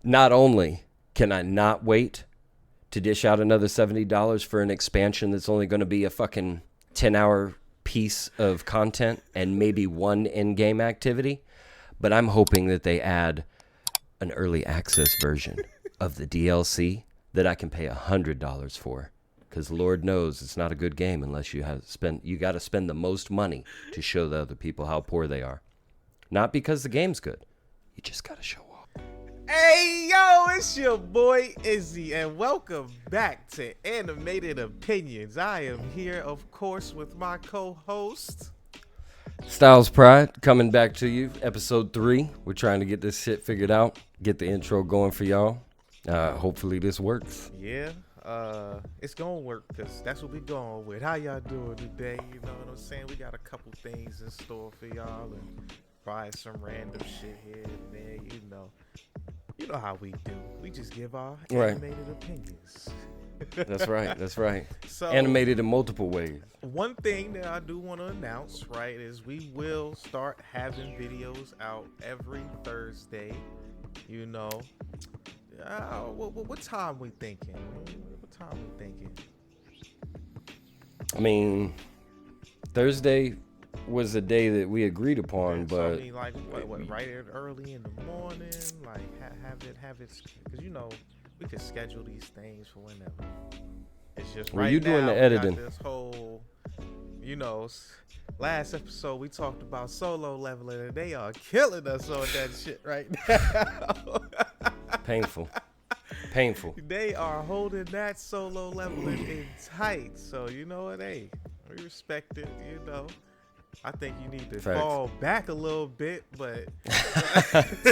not only can I not wait to dish out another $70 for an expansion that's only going to be a fucking 10-hour piece of content and maybe one in-game activity, but I'm hoping that they add an early access version of the DLC that I can pay $100 for. Because Lord knows it's not a good game unless you got to spend the most money to show the other people how poor they are. Not because the game's good. You just got to show off. Hey, yo, it's your boy Izzy, and welcome back to Animated Opinions. I am here, of course, with my co-host Styles Pride, coming back to you, episode 3. We're trying to get this shit figured out, get the intro going for y'all. Hopefully this works. Yeah, it's gonna work because that's what we going with. How y'all doing today? You know what I'm saying? We got a couple things in store for y'all and probably some random shit here and there, You know how we do. We just give our animated opinions. That's right. So, animated in multiple ways. One thing that I do want to announce, right, is we will start having videos out every Thursday. You know, what time we thinking? I mean, Thursday was a day that we agreed upon, but I mean, like what right early in the morning, like have it, because we could schedule these things for whenever. It's just well, right you now, doing the editing. Got this whole, last episode we talked about solo leveling, and they are killing us on that shit right now. Painful. They are holding that solo leveling in tight. So you know what? Hey, we respect it. I think you need to fall back a little bit, but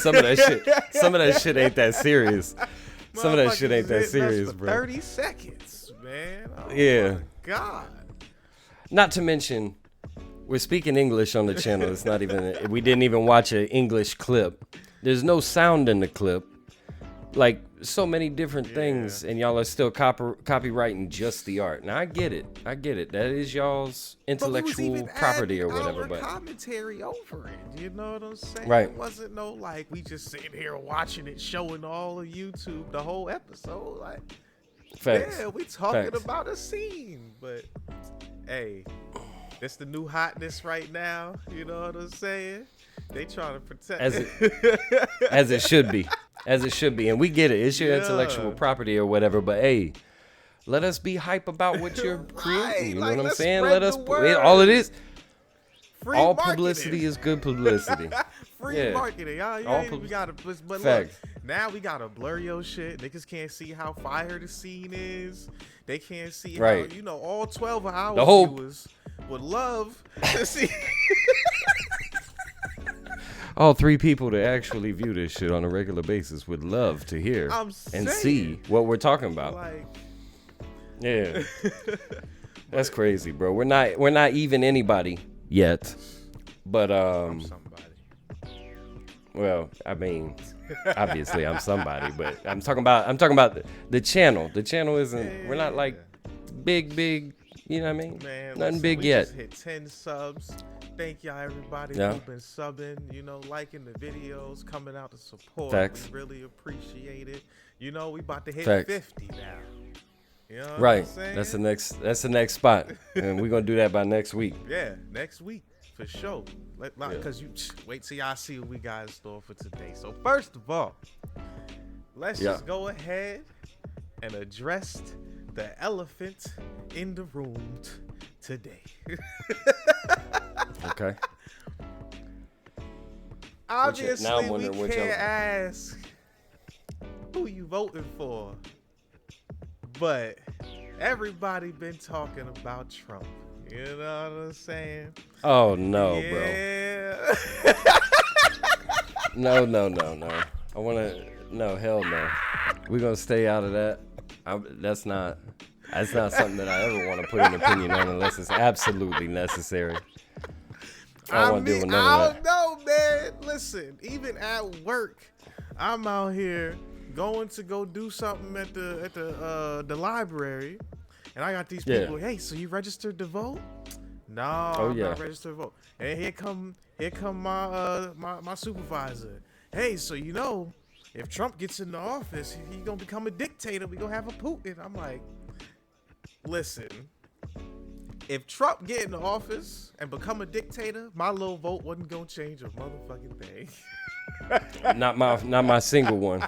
some of that shit ain't that serious. Some of that shit ain't that serious, bro. 30 seconds, man. Oh, yeah. My God. Not to mention, we're speaking English on the channel. It's not even. We didn't even watch an English clip. There's no sound in the clip. Like so many different things, and y'all are still copywriting just the art. Now I get it. That is y'all's intellectual property or whatever. But commentary over it. You know what I'm saying? Right. It wasn't no like we just sitting here watching it, showing all of YouTube the whole episode. Like, facts. Yeah, we talking about a scene, but hey, that's the new hotness right now. You know what I'm saying? They trying to protect as it should be. As it should be. And we get it. It's your intellectual property or whatever. But hey, let us be hype about what you're creating. You know what I'm saying? Let us. All it is. Free all marketing. Publicity is good publicity. Free marketing. We gotta, but look, now we gotta blur your shit. Niggas can't see how fire the scene is. They can't see how, all 12 of our viewers would love to see. All 3 people that actually view this shit on a regular basis would love to hear and see what we're talking about. Yeah. That's crazy, bro. We're not even anybody yet. But I'm somebody. Well, I mean, obviously I'm somebody, but I'm talking about the channel. The channel isn't we're not like big, you know what I mean? Man, nothing big yet. Just hit 10 subs. Thank y'all, everybody who've been subbing, liking the videos, coming out to support. Facts. We really appreciate it. We about to hit 50 now. You know what I'm saying? That's the next spot. And we're going to do that by next week. Yeah, next week for sure. Because you wait till y'all see what we got in store for today. So first of all, let's just go ahead and address the elephant in the room today. Okay. Obviously, we can't ask who you voting for, but everybody been talking about Trump. You know what I'm saying? Oh no, bro. No. I want to. No, hell no. We're gonna stay out of that. That's not something that I ever want to put an opinion on unless it's absolutely necessary. I don't know, man. Listen, even at work, I'm out here going to go do something at the library, and I got these people. Hey, so you registered to vote? No, I'm not registered to vote. And here come my supervisor. Hey, so if Trump gets in the office, he's gonna become a dictator. We gonna have a Putin. I'm like, listen, if Trump get in the office and become a dictator, my little vote wasn't gonna change a motherfucking thing. Not my single one.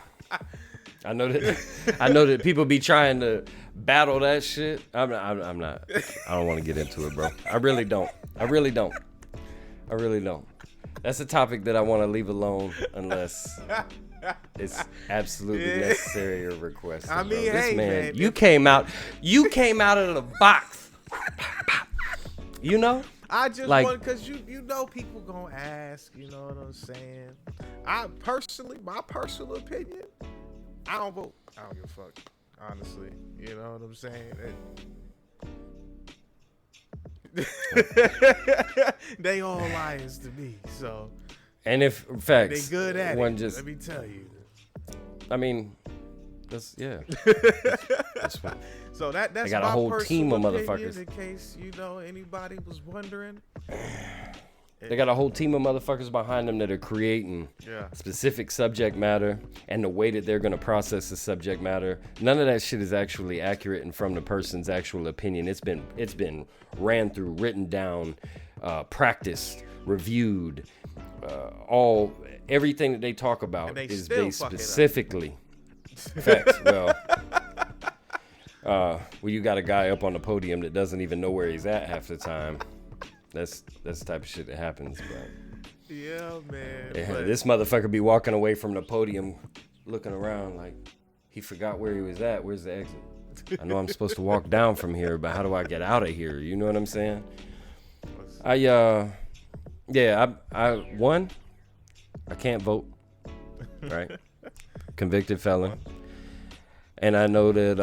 I know that people be trying to battle that shit. I'm not. I don't want to get into it, bro. I really don't. That's a topic that I want to leave alone unless it's absolutely necessary or requested. I mean, bro. This hey, man, you came out of the box. You know? I just want, because you know people gonna ask, you know what I'm saying? My personal opinion, I don't vote. I don't give a fuck, honestly. You know what I'm saying? They all liars to me, so. And if facts, they good at it. Just, let me tell you. I mean, that's that's fine. So that's they got a whole team of motherfuckers. In case anybody was wondering. They got a whole team of motherfuckers behind them that are creating specific subject matter, and the way that they're going to process the subject matter. None of that shit is actually accurate and from the person's actual opinion. It's been ran through, written down, practiced, reviewed. Everything that they talk about is based specifically. Facts. Well, you got a guy up on the podium that doesn't even know where he's at half the time. That's the type of shit that happens, bro. Yeah, man. This motherfucker be walking away from the podium, looking around like he forgot where he was at. Where's the exit? I know I'm supposed to walk down from here, but how do I get out of here? You know what I'm saying? I can't vote, right? Convicted felon. And I know that,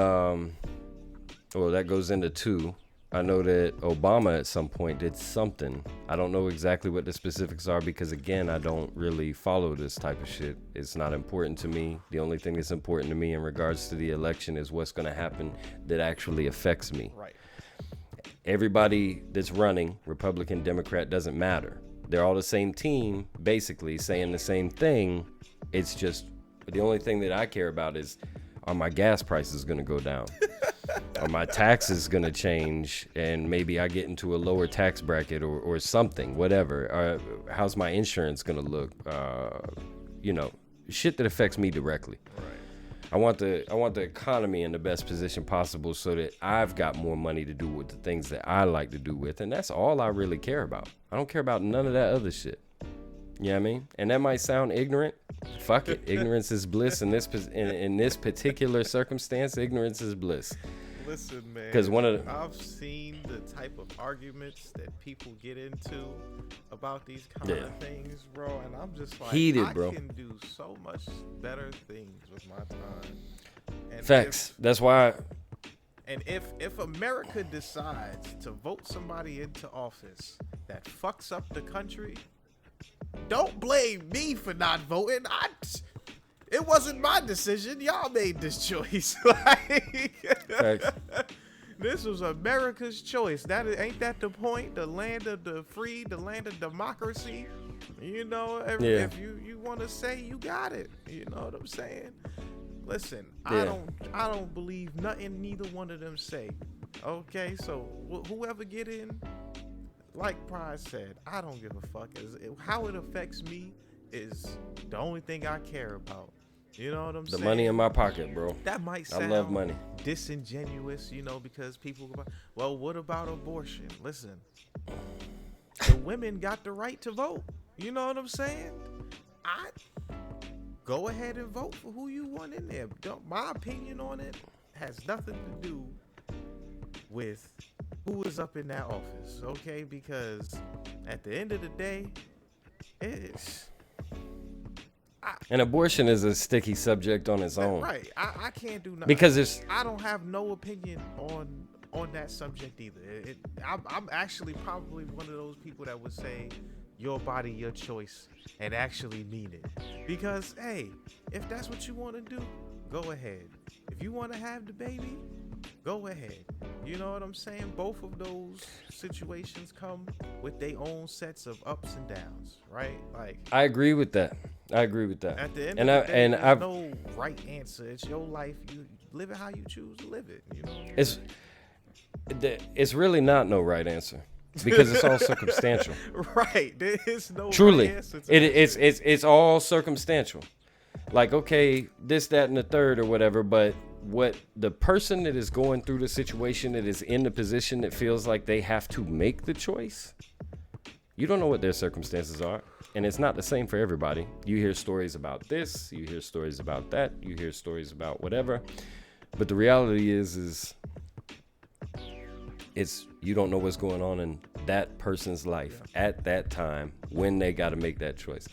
that goes into 2. I know that Obama at some point did something. I don't know exactly what the specifics are because, again, I don't really follow this type of shit. It's not important to me. The only thing that's important to me in regards to the election is what's going to happen that actually affects me. Right. Everybody that's running, Republican, Democrat, doesn't matter. They're all the same team, basically saying the same thing. It's just the only thing that I care about is, are my gas prices going to go down? Are my taxes going to change and maybe I get into a lower tax bracket or something, whatever? How's my insurance going to look? Shit that affects me directly. Right. I want the economy in the best position possible so that I've got more money to do with the things that I like to do with. And that's all I really care about. I don't care about none of that other shit. You know what I mean? And that might sound ignorant. Fuck it. Ignorance is bliss in this particular circumstance. Ignorance is bliss. Listen, man. Because I've seen the type of arguments that people get into about these kind of things, bro, and I'm just like, heated, bro. I can do so much better things with my time. And facts. That's why. And if America decides to vote somebody into office that fucks up the country, don't blame me for not voting. It wasn't my decision. Y'all made this choice. This was America's choice. Ain't that the point? The land of the free, the land of democracy. You know, if you want to say, you got it. You know what I'm saying? Listen, I don't believe nothing neither one of them say. Okay, so whoever get in, like Pride said, I don't give a fuck. How it affects me is the only thing I care about. You know what I'm saying? The money in my pocket, bro. That might sound I love money. Disingenuous, because people go, well, what about abortion? Listen, the women got the right to vote. You know what I'm saying? I go ahead and vote for who you want in there. My opinion on it has nothing to do with who is up in that office, okay? Because at the end of the day, it's... And abortion is a sticky subject on its own. Right. I can't do nothing. Because I don't have no opinion on that subject either. I'm actually probably one of those people that would say, your body, your choice, and actually mean it. Because, hey, if that's what you want to do, go ahead. If you want to have the baby, go ahead. You know what I'm saying? Both of those situations come with their own sets of ups and downs, right? Like, I agree with that. I agree with that. At the end of the day, there's no right answer. It's your life. You live it how you choose to live it. You know. It's really not no right answer because it's all circumstantial. Right. There's no truly right answer. It's all circumstantial. Like, okay, this, that, and the third or whatever, but what the person that is going through the situation, that is in the position that feels like they have to make the choice, you don't know what their circumstances are. And it's not the same for everybody. You hear stories about this, you hear stories about that, you hear stories about whatever. But the reality is it's you don't know what's going on in that person's life at that time when they got to make that choice.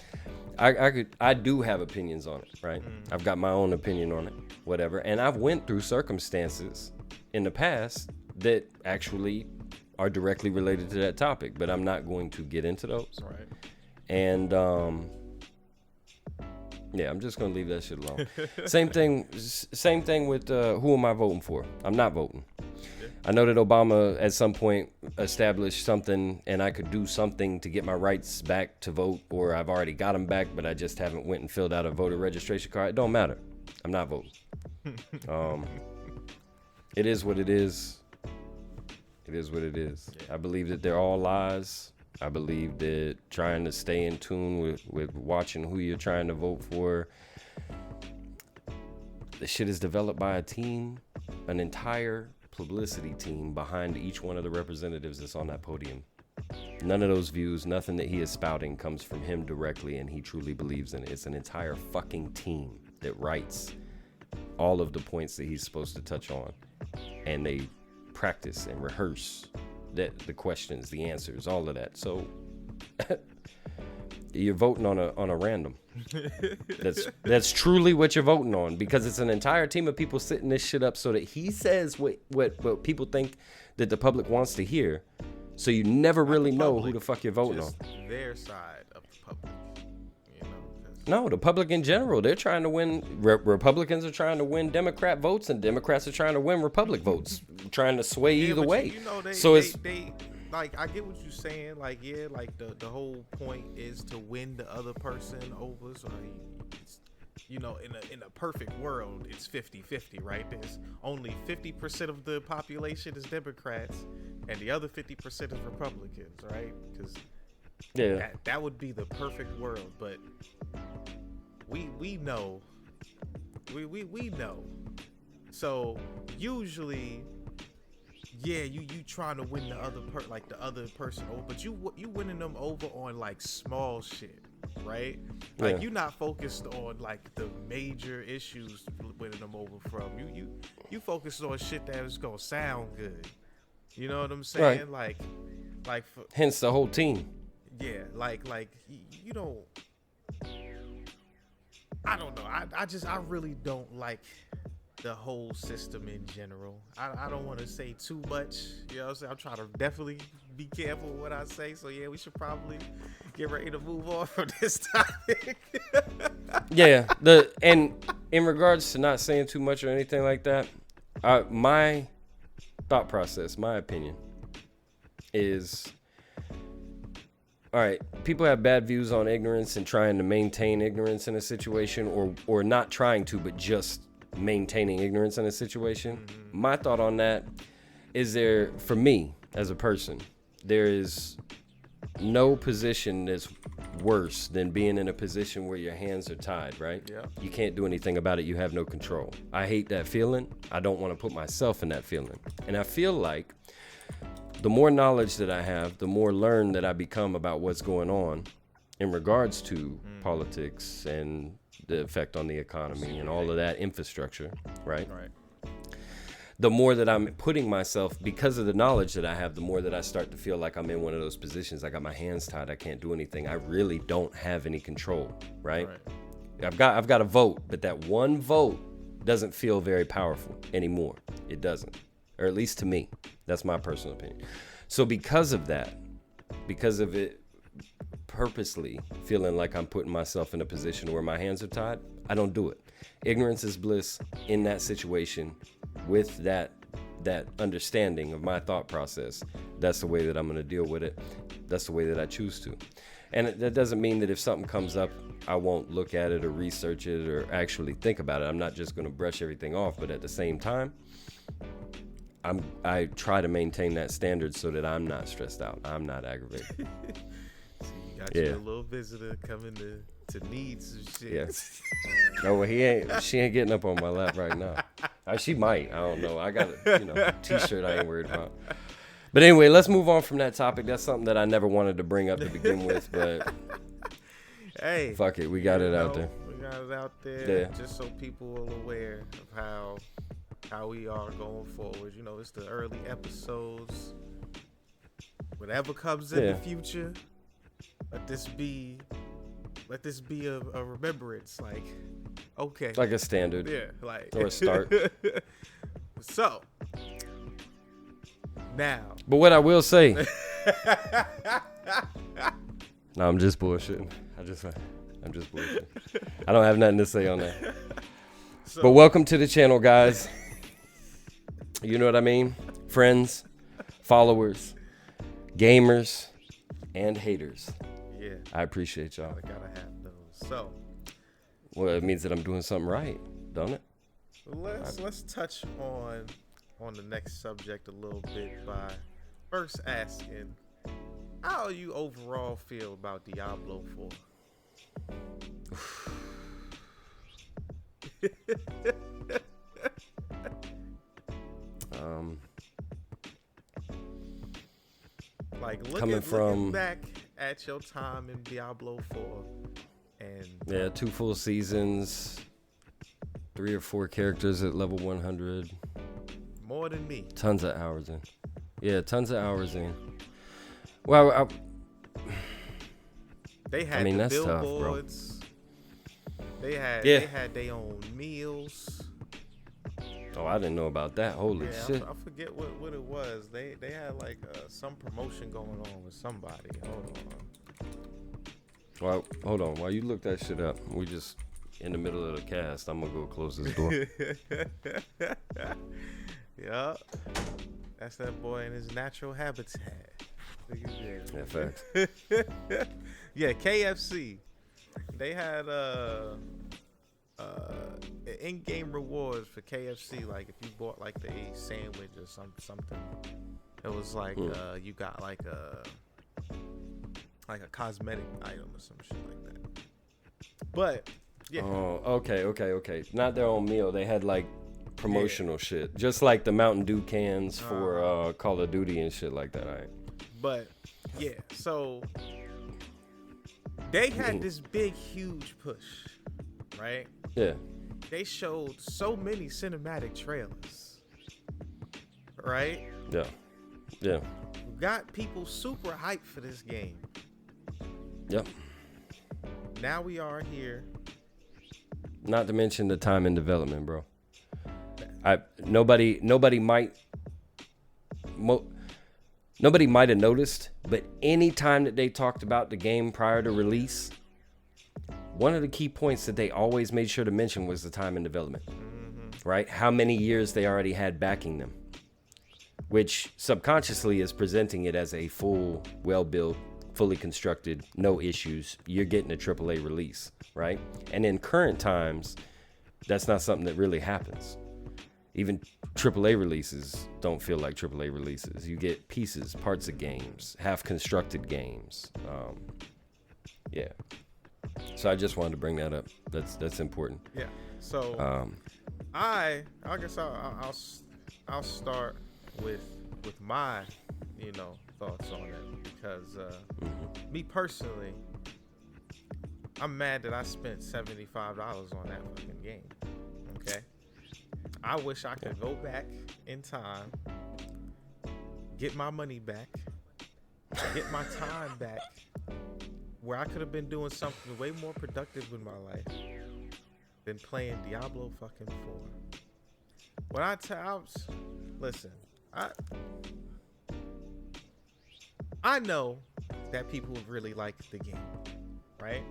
I do have opinions on it, right? I've got my own opinion on it, whatever. And I've went through circumstances in the past that actually are directly related to that topic, but I'm not going to get into those. Right. And yeah, I'm just gonna leave that shit alone. Same thing with who am I voting for? I'm not voting. I know that Obama at some point established something, and I could do something to get my rights back to vote, or I've already got them back, but I just haven't went and filled out a voter registration card. It don't matter. I'm not voting. It is what it is. It is what it is. I believe that they're all lies. I believe that trying to stay in tune with watching who you're trying to vote for, the shit is developed by a team, an entire publicity team behind each one of the representatives that's on that podium. None of those views, nothing that he is spouting comes from him directly, and he truly believes in it. It's an entire fucking team that writes all of the points that he's supposed to touch on, and they practice and rehearse the questions, the answers, all of that. So you're voting on a random. That's truly what you're voting on, because it's an entire team of people setting this shit up so that he says what people think that the public wants to hear. So you never really know who the fuck you're voting on. Their side of the public, you know. No, the public in general, they're trying to win. Republicans are trying to win Democrat votes, and Democrats are trying to win Republic votes, trying to sway either way. You know, they like, I get what you're saying. Like, yeah, like the whole point is to win the other person over. So, you know, in a perfect world, it's 50-50, right? There's only 50% of the population is Democrats, and the other 50% is Republicans, right? Because that would be the perfect world. But we know, we know. So usually, yeah, you trying to win the other person over, but you winning them over on like small shit, right? Like you're not focused on like the major issues winning them over from. You focused on shit that is gonna sound good. You know what I'm saying? Right. Like hence the whole team. Yeah, like you don't. I don't know. I really don't like the whole system in general. I don't want to say too much. You know what I'm saying? I'm trying to definitely be careful what I say. So yeah, we should probably get ready to move on from this topic. Yeah. And in regards to not saying too much or anything like that, my thought process, my opinion is, all right, people have bad views on ignorance and trying to maintain ignorance in a situation, or not trying to, but just maintaining ignorance in a situation. Mm-hmm. My thought on that is, for me as a person, there is no position that's worse than being in a position where your hands are tied, right? Yeah. You can't do anything about it. You have no control. I hate that feeling. I don't want to put myself in that feeling. And I feel like the more knowledge that I have, the more learned that I become about what's going on in regards to politics and the effect on the economy and all of that infrastructure, right? The more that I'm putting myself, because of the knowledge that I have, the more that I start to feel like I'm in one of those positions. I got my hands tied. I can't do anything. I really don't have any control, right? I've got a vote, but that one vote doesn't feel very powerful anymore. It doesn't, or at least to me. That's my personal opinion. So because of that, because of it purposely feeling like I'm putting myself in a position where my hands are tied, I don't do it. Ignorance is bliss in that situation. With that understanding of my thought process, that's the way that I'm going to deal with it. That's the way that I choose to. And that doesn't mean that if something comes up I won't look at it or research it or actually think about it. I'm not just going to brush everything off, but at the same time, I try to maintain that standard so that I'm not stressed out. I'm not aggravated. So you got your little visitor coming to need some shit. Yeah. No, well, she ain't getting up on my lap right now. She might. I don't know. I got a t-shirt I ain't worried about. But anyway, let's move on from that topic. That's something that I never wanted to bring up to begin with, but hey, fuck it. We got it out there. We got it out there just so people are aware of how we are going forward. It's the early episodes. Whatever comes in the future, let this be a remembrance. Like, okay. Like a standard. Yeah, like. Or a start. So, now. But what I will say. No, I'm just bullshitting. I'm just bullshitting. I don't have nothing to say on that. So, but welcome to the channel, guys. You know what I mean? Friends, followers, gamers, and haters. Yeah. I appreciate y'all. I gotta have those. So. Well, it means that I'm doing something right, don't it? Let's touch on the next subject a little bit by first asking, how do you overall feel about Diablo 4? Like looking back at your time in Diablo 4 and 2 full seasons, 3 or 4 characters at level 100. More than me. Tons of hours in. Yeah, tons of hours in. Well, they had the that's billboards. tough, bro. They had their own meals. Oh, I didn't know about that. Holy shit. I forget what it was. They had like some promotion going on with somebody. Hold on. Well, hold on. While you look that shit up, we just in the middle of the cast. I'm gonna go close this door. Yeah, that's that boy in his natural habitat. Yeah, facts. Yeah, KFC. They had in-game rewards for KFC. Like if you bought like the sandwich or something, it was like you got like a cosmetic item or some shit like that. But yeah. Oh, okay. Not their own meal. They had like promotional shit, just like the Mountain Dew cans for Call of Duty and shit like that. All right. But yeah, so they had this big, huge push, right? Yeah. They showed so many cinematic trailers, right? Yeah. Got people super hyped for this game. Yep. Now we are here. Not to mention the time in development, bro. Nobody might have noticed, but any time that they talked about the game prior to release, one of the key points that they always made sure to mention was the time in development, right? How many years they already had backing them, which subconsciously is presenting it as a full, well-built, fully constructed, no issues. You're getting a AAA release, right? And in current times, that's not something that really happens. Even AAA releases don't feel like AAA releases. You get pieces, parts of games, half-constructed games. Yeah. So I just wanted to bring that up. That's important. Yeah. So I guess I'll start with my thoughts on it because me personally, I'm mad that I spent $75 on that fucking game. Okay. I wish I could go back in time, get my money back, get my time back, where I could have been doing something way more productive with my life than playing Diablo fucking 4. Listen, I know that people really like the game, right?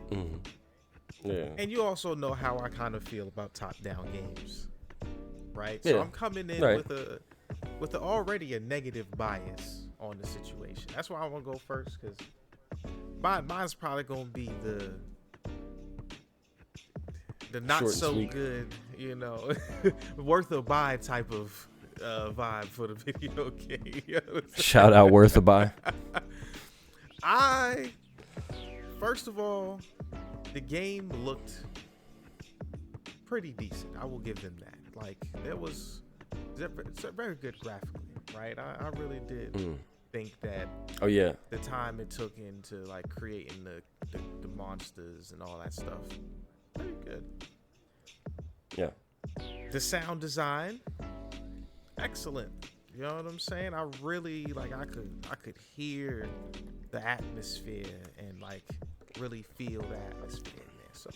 Yeah. And you also know how I kind of feel about top-down games. Right, yeah. So I'm coming in with already a negative bias on the situation. That's why I want to go first because mine's probably gonna be the not so good, you know, worth a buy type of vibe for the video game. You know, shout out worth a buy. First of all, the game looked pretty decent. I will give them that. Like, it's very good graphically, right? I really did think that. Oh yeah. The time it took into like creating the monsters and all that stuff, pretty good. Yeah. The sound design, excellent. You know what I'm saying? I really like. I could hear the atmosphere and like really feel the atmosphere in there. So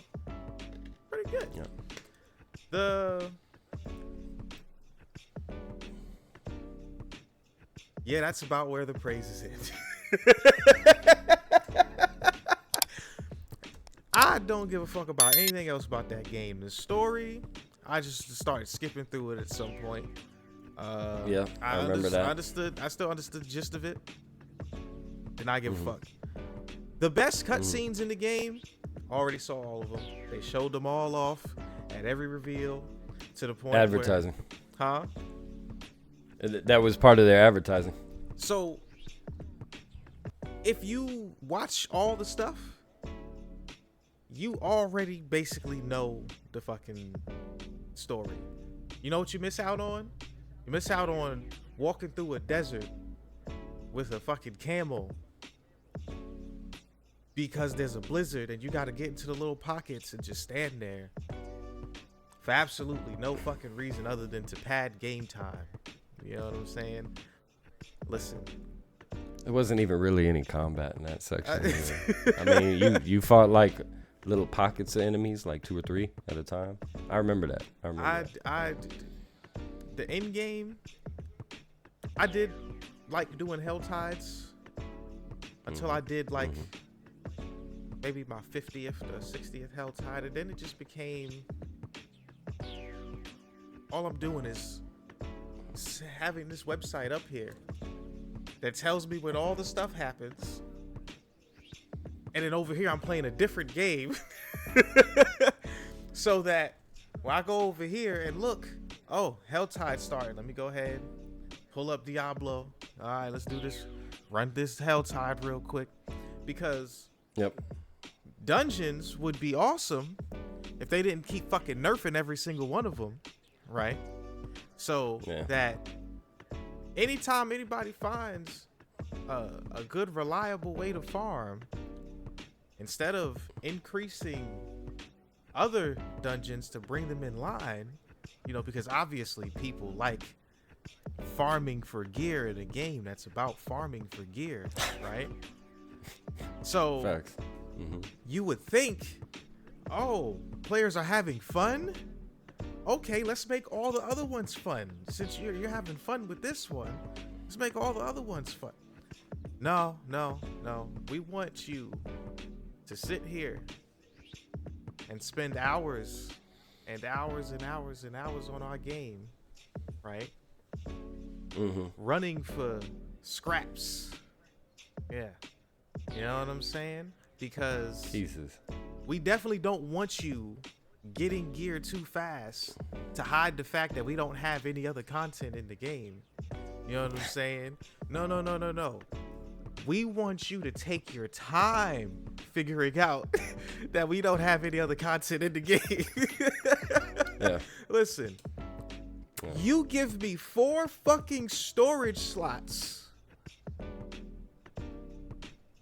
pretty good. Yeah. Yeah, that's about where the praises end. I don't give a fuck about anything else about that game. The story, I just started skipping through it at some point. Yeah, I remember that. I still understood the gist of it. Did not give a fuck. The best cutscenes in the game, already saw all of them. They showed them all off at every reveal to the point advertising. Huh? That was part of their advertising. So, if you watch all the stuff, you already basically know the fucking story. You know what you miss out on? You miss out on walking through a desert with a fucking camel because there's a blizzard and you got to get into the little pockets and just stand there for absolutely no fucking reason other than to pad game time. You know what I'm saying? Listen. There wasn't even really any combat in that section. I mean, you fought like little pockets of enemies, like 2 or 3 at a time. I remember that. The end game, I did like doing Hell Tides until I did like maybe my 50th or 60th Hell Tide, and then it just became all I'm doing is having this website up here that tells me when all the stuff happens, and then over here I'm playing a different game so that when I go over here and look, oh, Helltide started, let me go ahead, pull up Diablo. All right, let's do this, run this Helltide real quick, because dungeons would be awesome if they didn't keep fucking nerfing every single one of them, right? So that anytime anybody finds a good, reliable way to farm, instead of increasing other dungeons to bring them in line, you know, because obviously people like farming for gear in a game that's about farming for gear, right? So facts. You would think, oh, players are having fun? Okay, let's make all the other ones fun. Since you're having fun with this one, let's make all the other ones fun. No. We want you to sit here and spend hours and hours and hours and hours on our game, right? Running for scraps. Yeah. You know what I'm saying? Because we definitely don't want you getting gear too fast to hide the fact that we don't have any other content in the game. You know what I'm saying? No. We want you to take your time figuring out that we don't have any other content in the game. Listen, you give me 4 fucking storage slots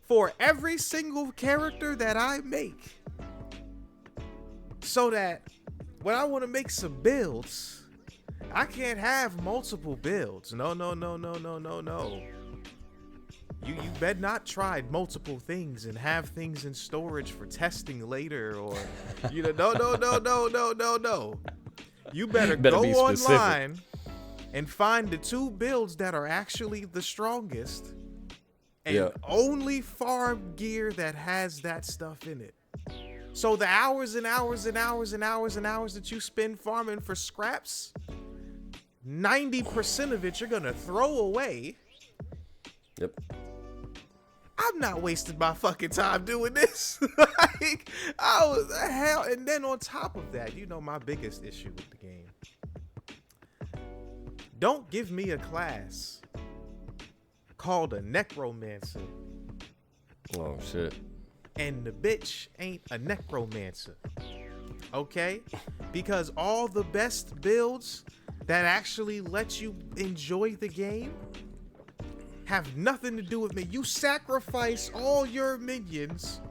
for every single character that I make, so that when I want to make some builds, I can't have multiple builds. No. You better not try multiple things and have things in storage for testing later, or you know, no. You better go online and find the 2 builds that are actually the strongest, and only farm gear that has that stuff in it. So the hours and hours and hours and hours and hours that you spend farming for scraps, 90% of it you're gonna throw away. I'm not wasting my fucking time doing this. Like, I was hell. And then on top of that, you know my biggest issue with the game. Don't give me a class called a necromancer. Oh, shit. And the bitch ain't a necromancer. Okay? Because all the best builds that actually let you enjoy the game have nothing to do with me. You sacrifice all your minions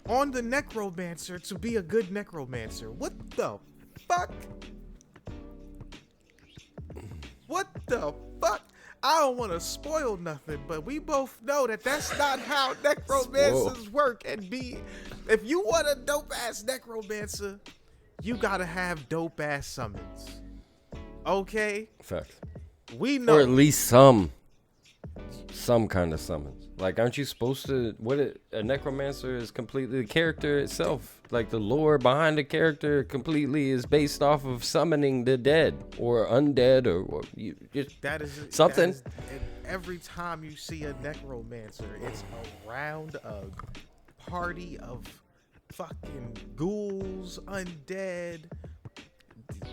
on the necromancer to be a good necromancer. What the fuck? What the fuck? I don't want to spoil nothing, but we both know that that's not how necromancers work. And if you want a dope ass necromancer, you gotta have dope ass summons. Okay? Facts. We know. Or at least some kind of summons. Like, aren't you supposed to? A necromancer is completely the character itself. Like, the lore behind the character completely is based off of summoning the dead or undead or you just that is something. Every time you see a necromancer, it's around a party of fucking ghouls, undead,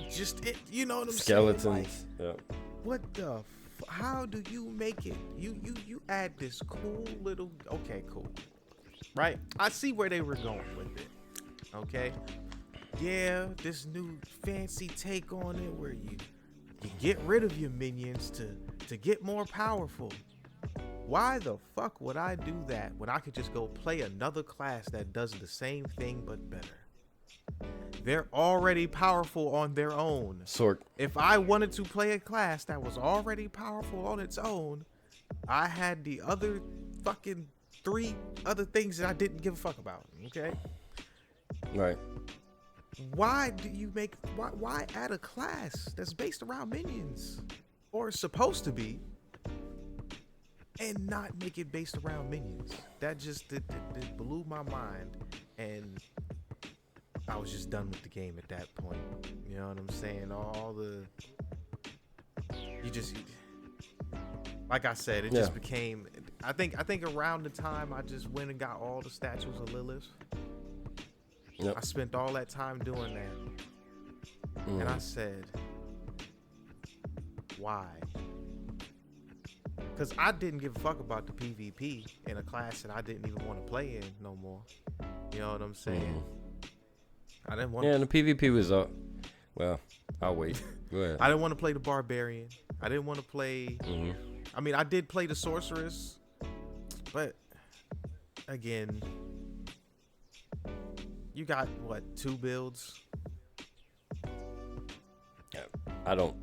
just it. You know what I'm Skeletons. saying? Like, yeah. What the? How do you make it? You add this cool little. Okay, cool. Right? I see where they were going with it. Okay. Yeah, this new fancy take on it where you get rid of your minions to get more powerful. Why the fuck would I do that when I could just go play another class that does the same thing but better? They're already powerful on their own. If I wanted to play a class that was already powerful on its own, I had the other fucking 3 other things that I didn't give a fuck about. Okay? Right. Why do you why add a class that's based around minions? Or is supposed to be, and not make it based around minions? That just it blew my mind, and I was just done with the game at that point. You know what I'm saying? Like I said, it just became. I think around the time I just went and got all the statues of Lilith. Yep. I spent all that time doing that, and I said, why? Because I didn't give a fuck about the PvP in a class that I didn't even want to play in no more. You know what I'm saying? I didn't want. Yeah, and the PvP was up. Well, I'll wait. Go ahead. I didn't want to play the barbarian. I didn't want to play. I mean, I did play the sorceress, but again, you got what, 2 builds? I don't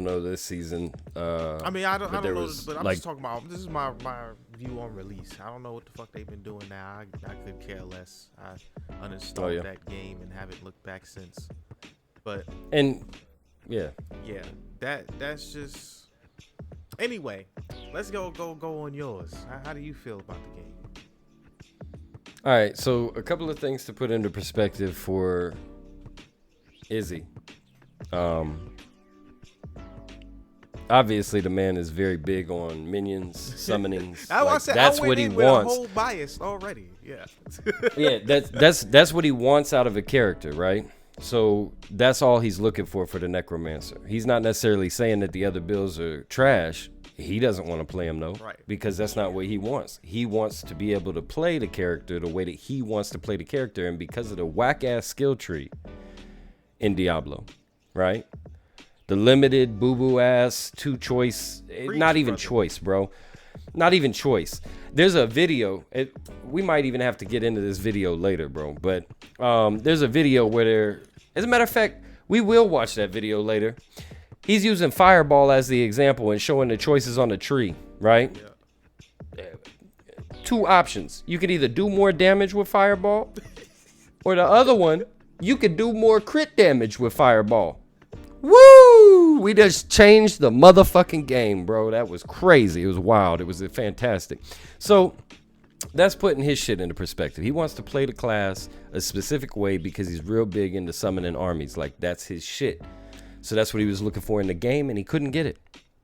know this season. I mean, I don't know, but I'm like, just talking about. This is my view on release. I don't know what the fuck they've been doing now. I could care less. I uninstalled that game and haven't looked back since. But that's just. Anyway, let's go on yours. How do you feel about the game? All right, so a couple of things to put into perspective for Izzy. Obviously, the man is very big on minions, summonings. That's what he wants. A whole bias already. Yeah. Yeah, that's what he wants out of a character, right? So that's all he's looking for the necromancer. He's not necessarily saying that the other builds are trash. He doesn't want to play them though, right? Because that's not what he wants. He wants to be able to play the character the way that he wants to play the character, and because of the whack ass skill tree in right? The limited boo-boo ass 2 choice, not even choice, bro. Not even choice. There's a video. We might even have to get into this video later, bro. But there's a video where as a matter of fact, we will watch that video later. He's using Fireball as the example and showing the choices on the tree, right? Yeah. 2 options. You could either do more damage with Fireball, or the other one, you could do more crit damage with Fireball. Woo! We just changed the motherfucking game, bro. That was crazy. It was wild. It was fantastic. So that's putting his shit into perspective. He wants to play the class a specific way because he's real big into summoning armies. Like, that's his shit. So that's what he was looking for in the game, and he couldn't get it.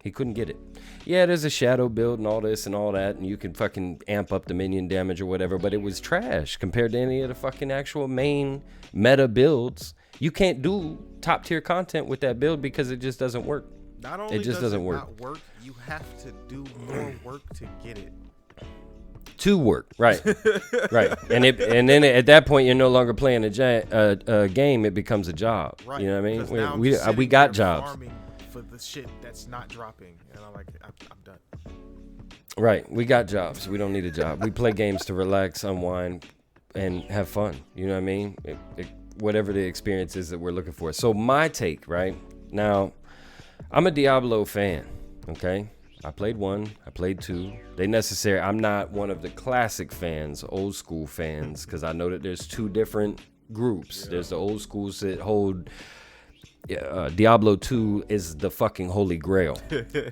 He couldn't get it. Yeah, there's a shadow build and all this and all that, and you can fucking amp up the minion damage or whatever, but it was trash compared to any of the fucking actual main meta builds. You can't do top tier content with that build because it just doesn't work. Not only does it not work, you have to do more work to get it. To work, right, right, and then at that point you're no longer playing a game; it becomes a job. Right. You know what I mean? We got jobs for the shit that's not dropping, and I'm like, I'm done. Right, we got jobs. We don't need a job. We play games to relax, unwind, and have fun. You know what I mean? Whatever the experience is that we're looking for. So my take, right now, I'm a Diablo fan. Okay. I played 1, I played 2. I'm not one of the classic fans, old school fans, because I know that there's 2 different groups. Yeah. There's the old schools that hold Diablo 2 is the fucking holy grail.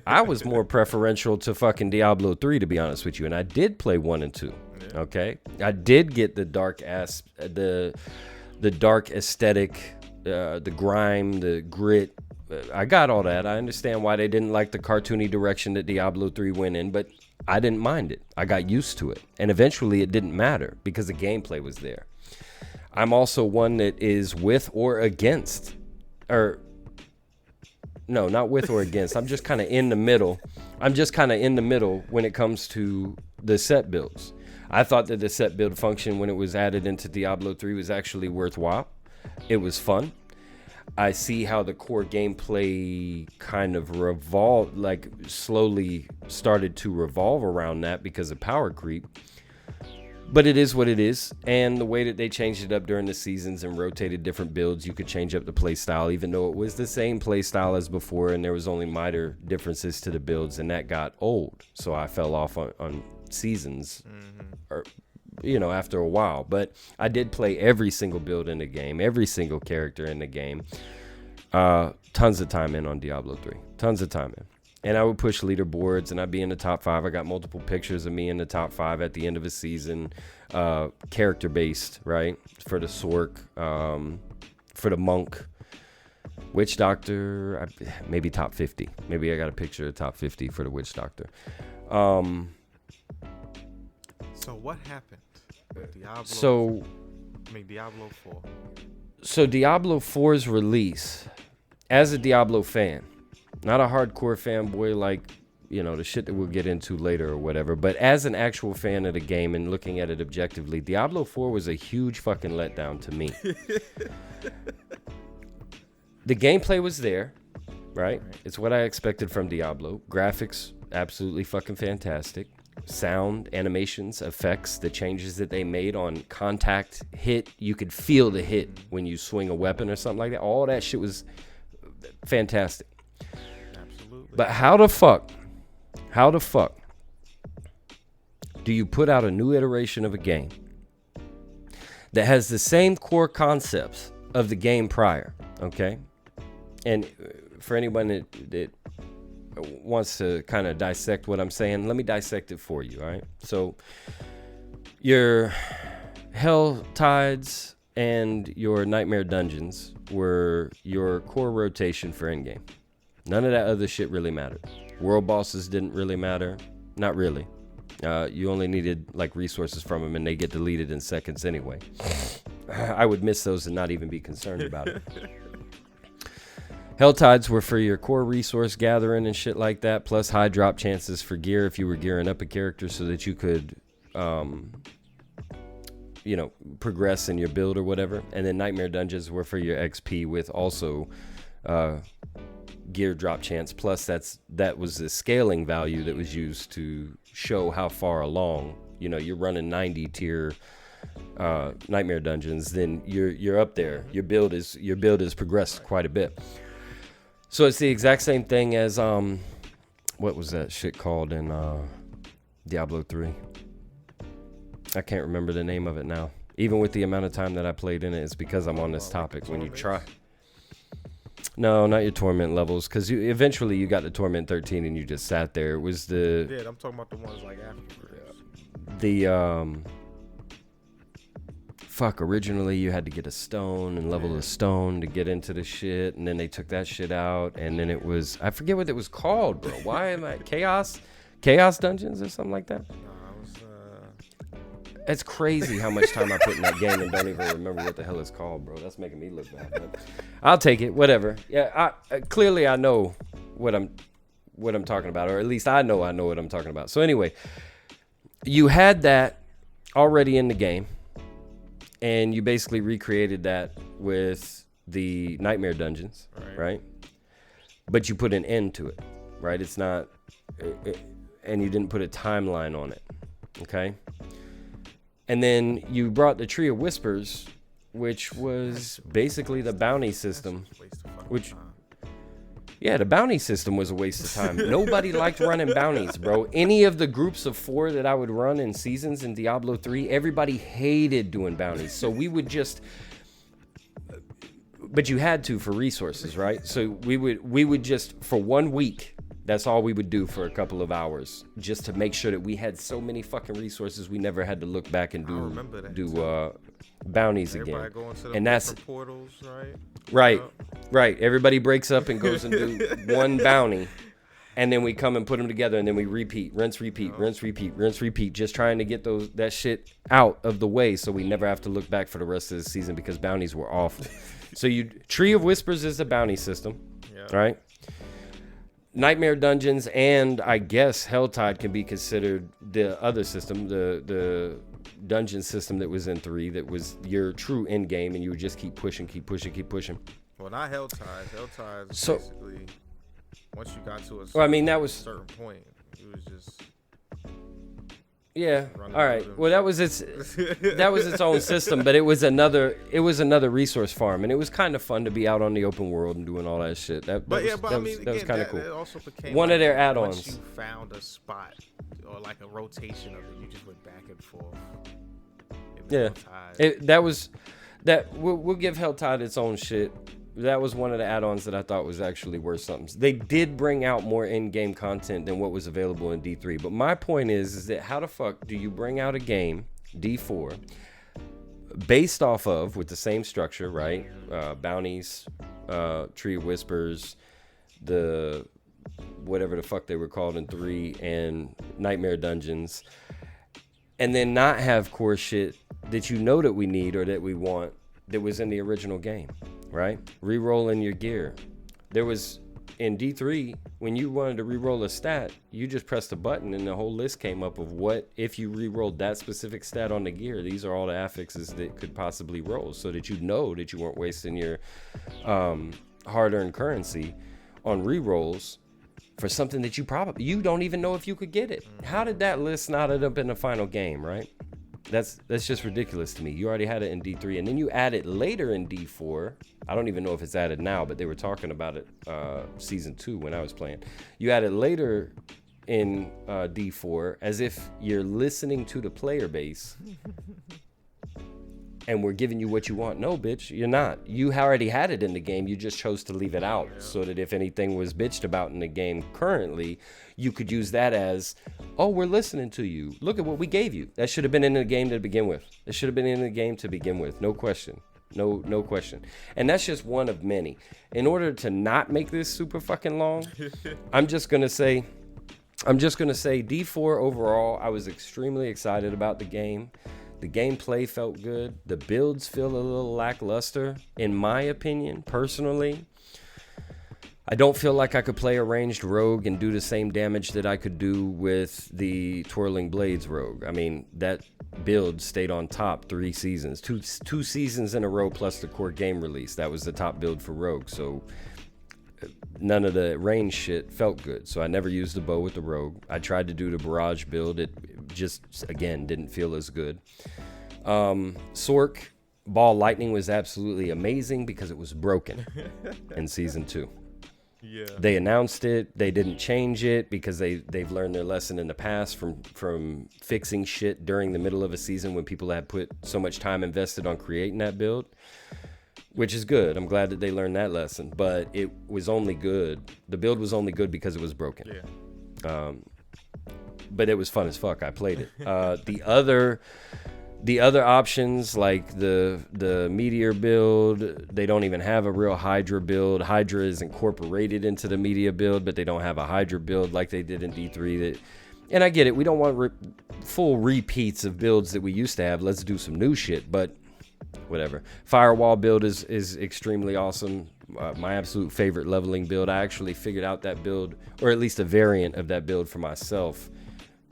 I was more preferential to fucking Diablo 3, to be honest with you, and I did play 1 and 2. Yeah. Okay, I did get the dark the dark aesthetic, the grime, the grit. I got all that. I understand why they didn't like the cartoony direction that Diablo 3 went in, but I didn't mind it. I got used to it. And eventually it didn't matter because the gameplay was there. I'm also one that is with or against, or no, not with or against. I'm just kind of in the middle. When it comes to the set builds. I thought that the set build function when it was added into Diablo 3 was actually worthwhile. It was fun. I see how the core gameplay kind of slowly started to revolve around that because of power creep. But it is what it is. And the way that they changed it up during the seasons and rotated different builds, you could change up the play style, even though it was the same play style as before. And there was only minor differences to the builds, and that got old. So I fell off on seasons, after a while. But I did play every single build in the game, every single character in the game. Tons of time in on Diablo 3. Tons of time in. And I would push leaderboards, and I'd be in the top 5. I got multiple pictures of me in the top 5 at the end of a season. Character-based, right? For the Sork, for the Monk, Witch Doctor, maybe top 50. Maybe I got a picture of top 50 for the Witch Doctor. So what happened with Diablo 4? So Diablo 4's release, as a Diablo fan, not a hardcore fanboy like, the shit that we'll get into later or whatever, but as an actual fan of the game and looking at it objectively, Diablo 4 was a huge fucking letdown to me. The gameplay was there, right? It's what I expected from Diablo. Graphics, absolutely fucking fantastic. Sound, animations, effects, the changes that they made on contact, hit, you could feel the hit when you swing a weapon or something like that. All that shit was fantastic. Absolutely. But how the fuck do you put out a new iteration of a game that has the same core concepts of the game prior, okay? And for anyone that wants to kind of dissect what I'm saying, let me dissect it for you, all right? So your Hell Tides and your Nightmare Dungeons were your core rotation for endgame. None of that other shit really mattered. World bosses didn't really matter. Not really. You only needed resources from them, and they get deleted in seconds anyway. I would miss those and not even be concerned about it. Hell Tides were for your core resource gathering and shit like that, plus high drop chances for gear if you were gearing up a character so that you could, progress in your build or whatever. And then Nightmare Dungeons were for your XP with also gear drop chance. Plus that was the scaling value that was used to show how far along. You're running 90 tier Nightmare Dungeons, then you're up there. Your build is progressed quite a bit. So it's the exact same thing as what was that shit called in Diablo 3? I can't remember the name of it now. Even with the amount of time that I played in it, it's because I'm on this topic. When you try, no, not your torment levels, because eventually you got to torment 13 and you just sat there. It was the I'm talking about the ones afterwards. The originally you had to get a stone and level the stone to get into the shit, and then they took that shit out, and then it was, I forget what it was called, bro. Why am I Chaos Dungeons or something like that? It's crazy how much time I put in that game and don't even remember what the hell it's called, bro. That's making me look bad. But I'll take it, whatever. Yeah, clearly I know what I'm talking about, or at least I know what I'm talking about. So anyway, you had that already in the game, and you basically recreated that with the Nightmare Dungeons, right? But you put an end to it, right? It's not, and you didn't put a timeline on it, okay? And then you brought the Tree of Whispers, which was basically the bounty system, which, yeah, the bounty system was a waste of time. Nobody liked running bounties, bro. Any of the groups of 4 that I would run in seasons in Diablo 3, everybody hated doing bounties. So we would just, but you had to for resources, right? So we would just, for 1 week, that's all we would do for a couple of hours, just to make sure that we had so many fucking resources we never had to look back and do bounties again. And that's portals, right? Right. Everybody breaks up and goes and do one bounty, and then we come and put them together, and then we repeat, rinse, repeat, just trying to get that shit out of the way so we never have to look back for the rest of the season because bounties were awful. So Tree of Whispers is the bounty system, right? Nightmare Dungeons and I guess Helltide can be considered the other system, the dungeon system that was in 3, that was your true end game, and you would just keep pushing. Well, not Helltide. Helltide is basically once you got to a certain point, it was just yeah. All right. Well, that was its own system, but it was another resource farm, and it was kind of fun to be out on the open world and doing all that shit. That was kind of cool. It also became one of their add-ons. Once you found a spot or like a rotation of it, you just went back and forth. We'll give Helltide its own shit. That was one of the add-ons that I thought was actually worth something. They did bring out more in-game content than what was available in D3. But my point is that how the fuck do you bring out a game, D4, based off of, with the same structure, right? Bounties, Tree of Whispers, the whatever the fuck they were called in 3, and Nightmare Dungeons, and then not have core shit that you know that we need or that we want that was in the original game, right? Rerolling your gear. There was, in D3, when you wanted to reroll a stat, you just pressed a button and the whole list came up of what, if you rerolled that specific stat on the gear, these are all the affixes that could possibly roll, so that you know that you weren't wasting your hard-earned currency on rerolls for something that you don't even know if you could get it. How did that list not end up in the final game, right? That's just ridiculous to me. You already had it in D3, and then you add it later in D4. I don't even know if it's added now, but they were talking about it season 2 when I was playing. You add it later in D4 as if you're listening to the player base and we're giving you what you want. No, bitch, you're not. You already had it in the game. You just chose to leave it out so that if anything was bitched about in the game currently, you could use that as, oh, we're listening to you. Look at what we gave you. That should have been in the game to begin with. It should have been in the game to begin with. No question. No question. And that's just one of many. In order to not make this super fucking long, I'm just going to say D4 overall, I was extremely excited about the game. The gameplay felt good. The builds feel a little lackluster, in my opinion, personally. I don't feel like I could play a ranged rogue and do the same damage that I could do with the Twirling Blades rogue. I mean, that build stayed on top 3 seasons. Two seasons in a row plus the core game release. That was the top build for rogue. So none of the range shit felt good. So I never used the bow with the rogue. I tried to do the barrage build. It just, again, didn't feel as good. Sork Ball Lightning was absolutely amazing because it was broken in season 2. Yeah. They announced it. They didn't change it because they've learned their lesson in the past from fixing shit during the middle of a season when people had put so much time invested on creating that build, which is good. I'm glad that they learned that lesson, but it was only good. The build was only good because it was broken. Yeah. But it was fun as fuck. I played it. The other The other options, like the Meteor build, they don't even have a real Hydra build. Hydra is incorporated into the Meteor build, but they don't have a Hydra build like they did in D3. And I get it. We don't want full repeats of builds that we used to have. Let's do some new shit, but whatever. Firewall build is extremely awesome. My absolute favorite leveling build. I actually figured out that build, or at least a variant of that build for myself,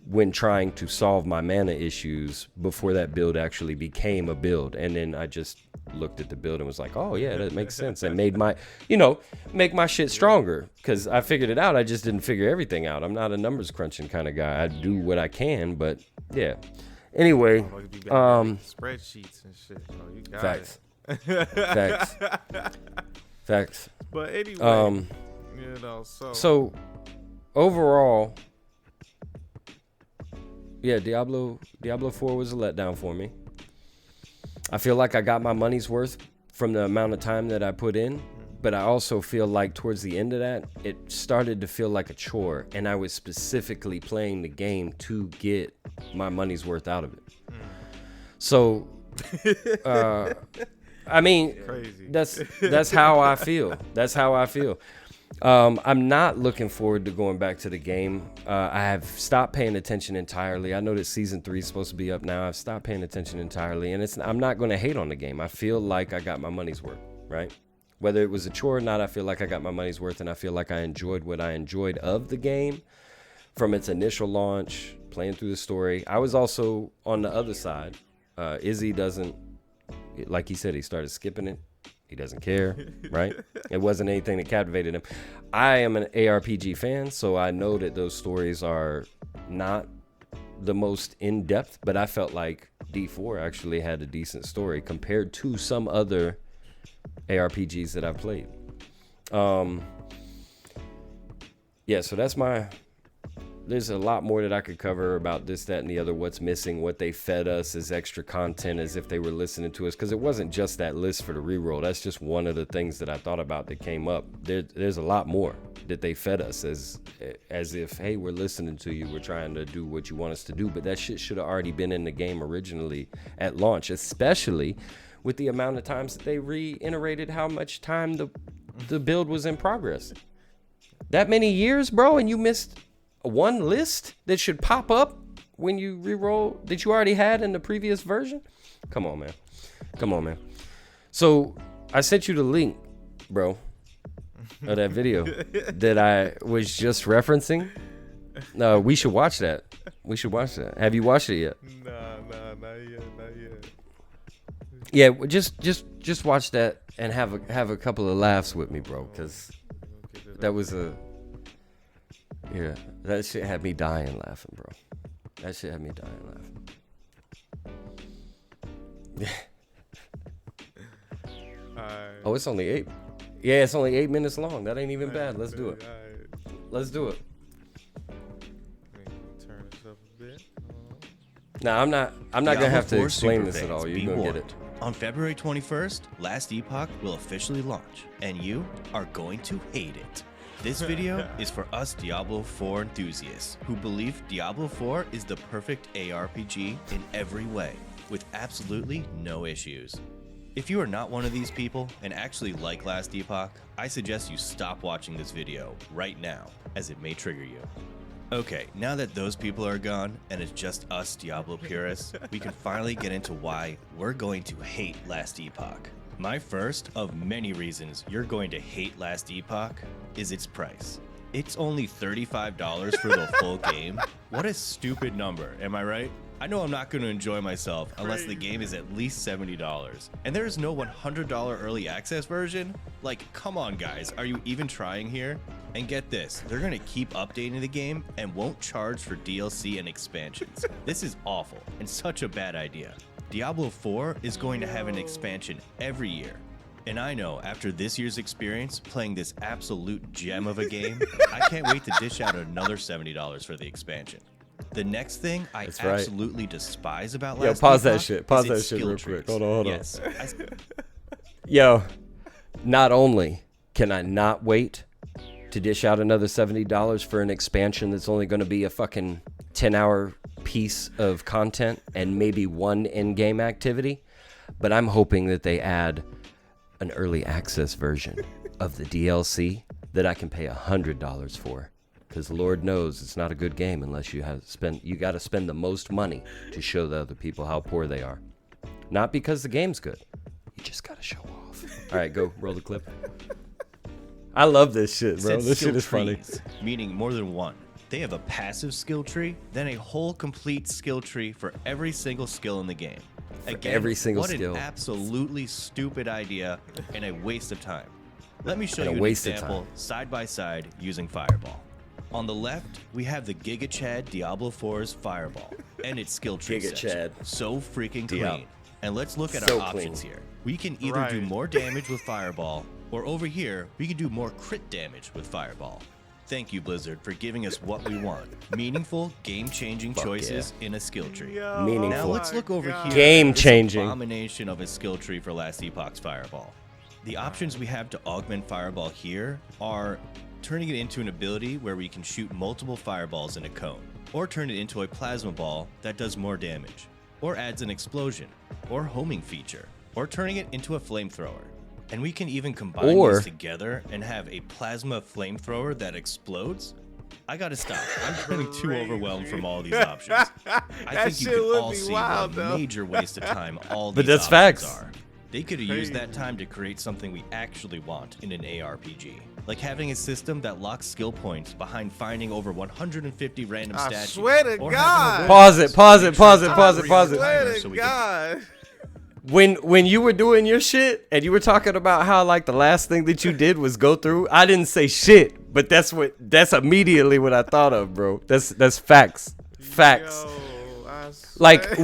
when trying to solve my mana issues before that build actually became a build. And then I just looked at the build and was like, oh yeah, that makes sense. And made my, make my shit stronger, because I figured it out. I just didn't figure everything out. I'm not a numbers crunching kind of guy. I do what I can, but yeah. Anyway, spreadsheets and shit. Oh, you got facts. It. Facts. But anyway, so overall, yeah, Diablo 4 was a letdown for me. I feel like I got my money's worth from the amount of time that I put in, but I also feel like towards the end of that, it started to feel like a chore, and I was specifically playing the game to get my money's worth out of it. So, I mean, crazy. That's how I feel. That's how I feel. I'm not looking forward to going back to the game. I have stopped paying attention entirely. I know that season 3 is supposed to be up now. I've stopped paying attention entirely, and I'm not going to hate on the game. I feel like I got my money's worth, right? Whether it was a chore or not, I feel like I got my money's worth, and I feel like I enjoyed what I enjoyed of the game from its initial launch, playing through the story. I was also on the other side. Izzy doesn't, like he said, he started skipping it. He doesn't care, right? It wasn't anything that captivated him. I am an ARPG fan, so I know that those stories are not the most in-depth, but I felt like D4 actually had a decent story compared to some other ARPGs that I've played. Yeah, so that's there's a lot more that I could cover about this, that, and the other, what's missing, what they fed us as extra content, as if they were listening to us, because it wasn't just that list for the reroll. That's just one of the things that I thought about that came up. There's a lot more that they fed us as if, hey, we're listening to you, we're trying to do what you want us to do, but that shit should have already been in the game originally at launch, especially with the amount of times that they reiterated how much time the build was in progress. That many years, bro, and you missed one list that should pop up when you re-roll that you already had in the previous version? Come on, man. So I sent you the link, bro, of that video that I was just referencing. No, we should watch that. Have you watched it yet? Nah, not yet. Yeah, just watch that and have a couple of laughs with me, bro, because that was that shit had me dying laughing, bro. Oh, it's only 8. Yeah, it's only 8 minutes long. That ain't even bad. Let's do it. Turn this up a bit. Nah, I'm not gonna have to explain this at all. You're gonna get it. On February 21st, Last Epoch will officially launch, and you are going to hate it. This video is for us Diablo 4 enthusiasts who believe Diablo 4 is the perfect ARPG in every way, with absolutely no issues. If you are not one of these people and actually like Last Epoch, I suggest you stop watching this video right now, as it may trigger you. Okay, now that those people are gone and it's just us Diablo purists, we can finally get into why we're going to hate Last Epoch. My first of many reasons you're going to hate Last Epoch is its price. It's only $35 for the full game. What a stupid number, am I right? I know I'm not going to enjoy myself unless the game is at least $70. And there is no $100 early access version? Like, come on guys, are you even trying here? And get this, they're going to keep updating the game and won't charge for DLC and expansions. This is awful and such a bad idea. Diablo 4 is going to have an expansion every year. And I know after this year's experience playing this absolute gem of a game, I can't wait to dish out another $70 for the expansion. The next thing I absolutely despise about Last Epoch pause that shit real quick. Hold on. Yes. Yo, not only can I not wait to dish out another $70 for an expansion that's only going to be a fucking 10-hour piece of content and maybe one in-game activity, but I'm hoping that they add an early access version of the DLC that I can pay $100 for. Because Lord knows it's not a good game unless you got to spend the most money to show the other people how poor they are. Not because the game's good. You just got to show off. All right, go roll the clip. I love this shit, bro. This shit is funny. Meaning more than one. They have a passive skill tree, then a whole complete skill tree for every single skill in the game. Again, every single skill. What an absolutely stupid idea and a waste of time. Let me show you an example side by side using Fireball. On the left, we have the Giga Chad Diablo 4's Fireball and its skill tree section. So freaking clean. And let's look at our options here. We can either do more damage with Fireball, or over here, we can do more crit damage with Fireball. Thank you, Blizzard, for giving us what we want. Meaningful, game-changing choices in a skill tree. Meaningful. Now let's look over here. Game-changing. This abomination of a skill tree for Last Epoch's Fireball. The options we have to augment Fireball here are turning it into an ability where we can shoot multiple fireballs in a cone, or turn it into a plasma ball that does more damage, or adds an explosion, or homing feature, or turning it into a flamethrower. And we can even combine these together and have a plasma flamethrower that explodes. I gotta stop. I'm becoming too overwhelmed from all these options. I think you can all see what a major waste of time all these options are. They could have used that time to create something we actually want in an ARPG. Like having a system that locks skill points behind finding over 150 random statues. I swear to God. Pause it. I swear to God. When you were doing your shit and you were talking about how like the last thing that you did was go through, I didn't say shit, but that's immediately what I thought of, bro. That's facts. Facts. Yo, like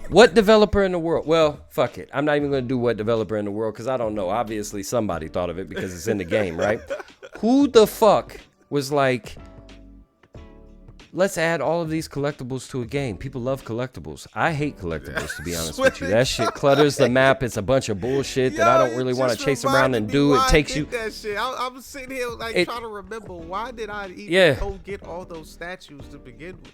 what developer in the world? Well, fuck it. I'm not even going to do what developer in the world because I don't know. Obviously, somebody thought of it because it's in the game, right? Who the fuck was like, let's add all of these collectibles to a game? People love collectibles. I hate collectibles, to be honest with you. That shit clutters the map. It's a bunch of bullshit that I don't really want to chase around and do. It takes you. That shit. I'm sitting here like trying to remember why did I even go get all those statues to begin with?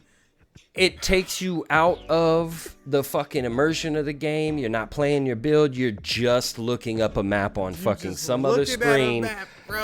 It takes you out of the fucking immersion of the game. You're not playing your build. You're just looking up a map on fucking some other screen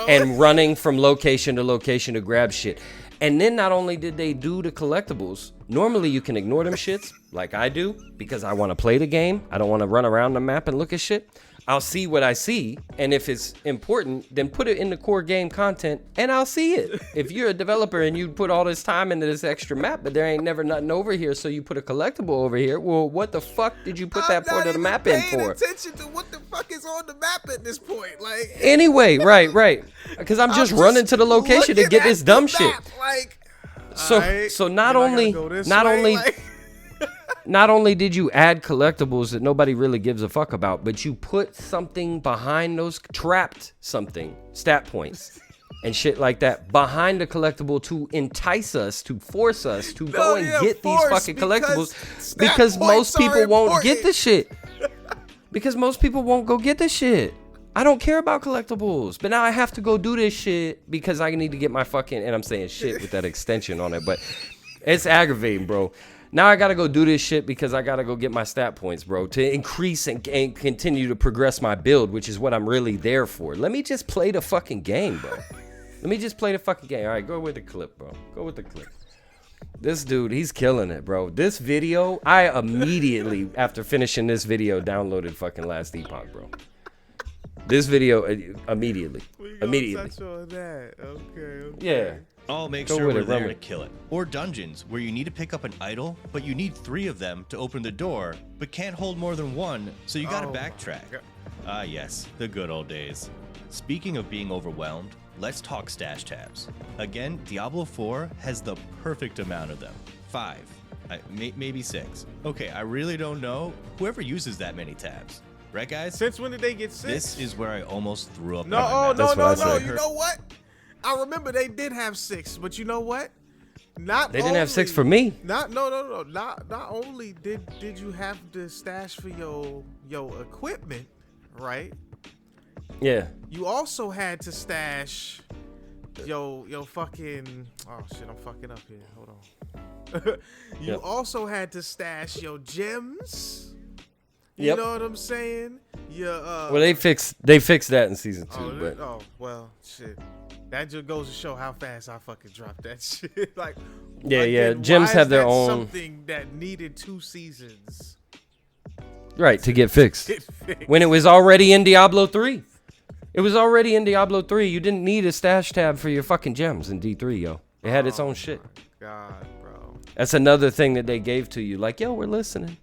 and running from location to location to grab shit. And then not only did they do the collectibles, normally you can ignore them shits like I do because I want to play the game. I don't want to run around the map and look at shit. I'll see what I see, and if it's important, then put it in the core game content, and I'll see it. If you're a developer and you put all this time into this extra map, but there ain't never nothing over here, so you put a collectible over here, well, what the fuck did you put that part of the map in for? I'm not even paying attention to what the fuck is on the map at this point. Like, anyway, right. Because I'm just running to the location to get this dumb shit. Like, so not only did you add collectibles that nobody really gives a fuck about, but you put something behind those, trapped something, stat points and shit like that behind the collectible to entice us, to force us to go and get these fucking collectibles because most people won't get the shit. Because most people won't go get the shit. I don't care about collectibles, but now I have to go do this shit because I need to get my fucking, and I'm saying shit with that extension on it, but it's aggravating, bro. Now I gotta go do this shit because I gotta go get my stat points, bro, to increase and continue to progress my build, which is what I'm really there for. Let me just play the fucking game, bro. Let me just play the fucking game. All right, go with the clip, bro. Go with the clip. This dude, he's killing it, bro. This video, I immediately, after finishing this video, downloaded fucking Last Epoch, bro. This video, immediately. Touch on that. Okay. Yeah. I'll make sure we're there to kill it. Or dungeons, where you need to pick up an idol, but you need 3 of them to open the door, but can't hold more than 1, so you gotta backtrack. Ah yes, the good old days. Speaking of being overwhelmed, let's talk stash tabs. Again, Diablo 4 has the perfect amount of them. 5. Maybe 6. Okay, I really don't know. Whoever uses that many tabs. Right, guys? Since when did they get 6? This is where I almost threw up. No. You know what? I remember they did have 6, but you know what? They didn't have 6 for me. Not only did you have the stash for your equipment, right? Yeah. You also had to stash Yo, fucking. Oh shit, I'm fucking up here. Hold on. You also had to stash your gems. You know what I'm saying? Yeah. Well, they fixed that in season 2, but well, shit. That just goes to show how fast I fucking dropped that shit. Like, gems have their own. Something that needed 2 seasons. Right, to get fixed. When it was already in Diablo 3. It was already in Diablo 3. You didn't need a stash tab for your fucking gems in D3, yo. It had its own shit. God, bro. That's another thing that they gave to you. Like, yo, we're listening.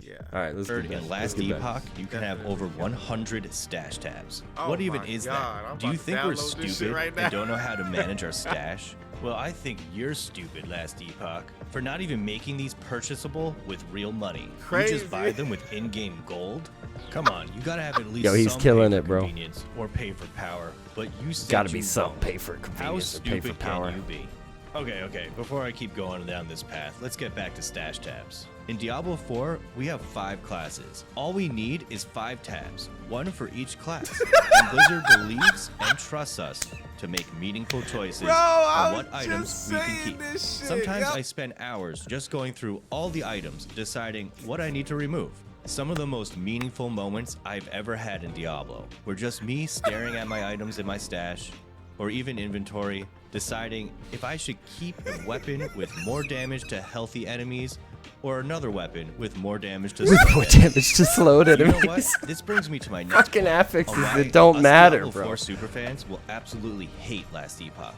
Yeah. All right, let's get back. In Last Epoch, you can have over 100 stash tabs. Oh what even my is God, that? I'm Do you about to think we're download this shit stupid right now. and don't know how to manage our stash? Well, I think you're stupid, Last Epoch, for not even making these purchasable with real money. Crazy. You just buy them with in-game gold? Come on, you gotta have at least Yo, he's some killing pay it, for bro. convenience or pay for power, but you said Gotta you be some won't. pay for How convenience or pay for stupid power. can you be? Okay, before I keep going down this path, let's get back to stash tabs. In Diablo 4, we have 5 classes. All we need is 5 tabs, 1 for each class. And Blizzard believes and trusts us to make meaningful choices on what items we can keep. Sometimes I spend hours just going through all the items, deciding what I need to remove. Some of the most meaningful moments I've ever had in Diablo were just me staring at my items in my stash, or even inventory, deciding if I should keep a weapon with more damage to healthy enemies or another weapon with more damage to slow More enemies. damage to slowed You know enemies. what? This brings me to my next Fucking point affixes on why that don't us matter, Diablo bro. 4 superfans will absolutely hate Last Epoch.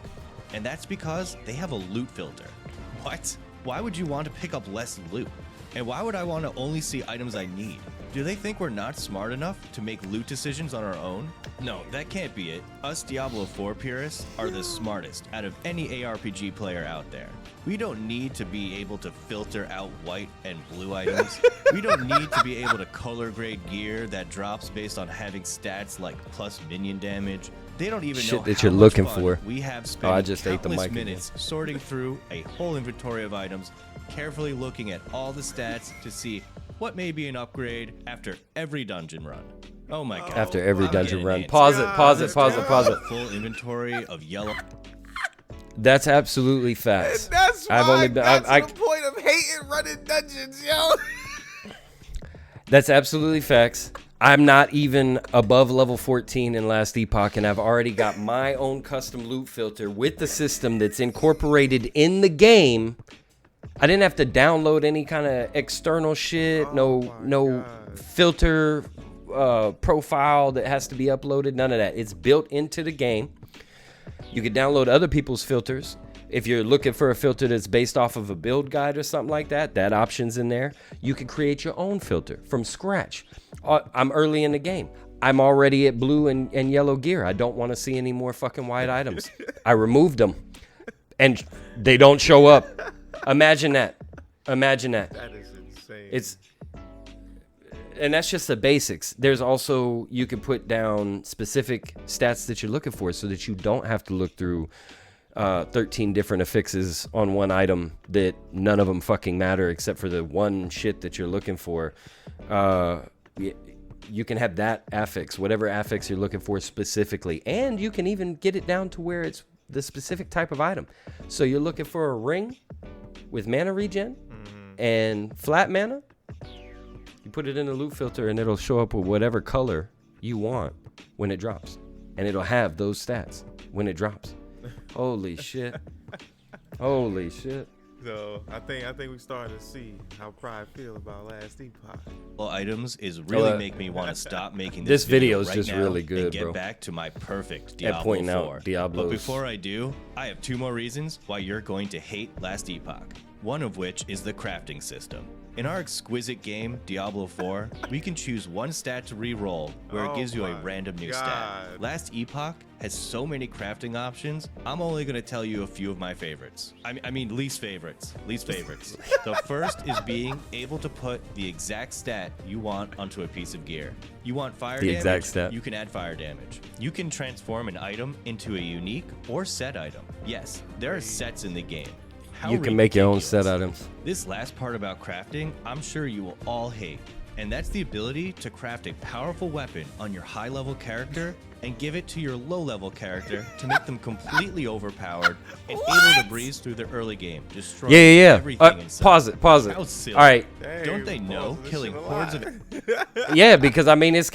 And that's because they have a loot filter. What? Why would you want to pick up less loot? And why would I want to only see items I need? Do they think we're not smart enough to make loot decisions on our own? No, that can't be it. Us Diablo 4 purists are the smartest out of any ARPG player out there. We don't need to be able to filter out white and blue items. We don't need to be able to color grade gear that drops based on having stats like plus minion damage. They don't even Shit know that how you're much looking fun for. we have Oh, spent I just ate the countless mic again. minutes sorting through a whole inventory of items, carefully looking at all the stats to see what may be an upgrade after every dungeon run. Oh my god. After every I'm dungeon getting run. antsy. Pause it. Full inventory of yellow. That's absolutely facts. And that's why I've only I been- got I- to the point of hating running dungeons, yo. That's absolutely facts. I'm not even above level 14 in Last Epoch, and I've already got my own custom loot filter with the system that's incorporated in the game. I didn't have to download any kind of external shit, no filter profile that has to be uploaded, none of that. It's built into the game. You can download other people's filters. If you're looking for a filter that's based off of a build guide or something like that, that option's in there. You can create your own filter from scratch. I'm early in the game. I'm already at blue and yellow gear. I don't want to see any more fucking white items. I removed them, and they don't show up. Imagine that. That is insane. And that's just the basics. There's also, you can put down specific stats that you're looking for so that you don't have to look through 13 different affixes on one item that none of them fucking matter except for the one shit that you're looking for. You can have that affix, whatever affix you're looking for specifically. And you can even get it down to where it's the specific type of item. So you're looking for a ring with mana regen and flat mana. You put it in a loot filter and it'll show up with whatever color you want when it drops. And it'll have those stats when it drops. Holy shit. Holy shit. So I think we started to see how Pride feel about Last Epoch. Items is really make me want to stop making This video is right just now really good, and get bro. back to my perfect At Diablo pointing 4. out Diablo's. But before I do, I have 2 more reasons why you're going to hate Last Epoch. One of which is the crafting system. In our exquisite game, Diablo 4, we can choose one stat to re-roll where it gives you a random new stat. Last Epoch has so many crafting options, I'm only going to tell you a few of my favorites. I mean least favorites. The first is being able to put the exact stat you want onto a piece of gear. You want fire damage? Exact stat. You can add fire damage. You can transform an item into a unique or set item. Yes, there are sets in the game. How You can make your own set ridiculous. items. This last part about crafting, I'm sure you will all hate. And that's the ability to craft a powerful weapon on your high-level character and give it to your low-level character to make them completely overpowered and able to breeze through the early game, destroying everything inside. Pause it. How silly. All right. Dang, Don't they know killing hordes of Yeah, because I mean, it's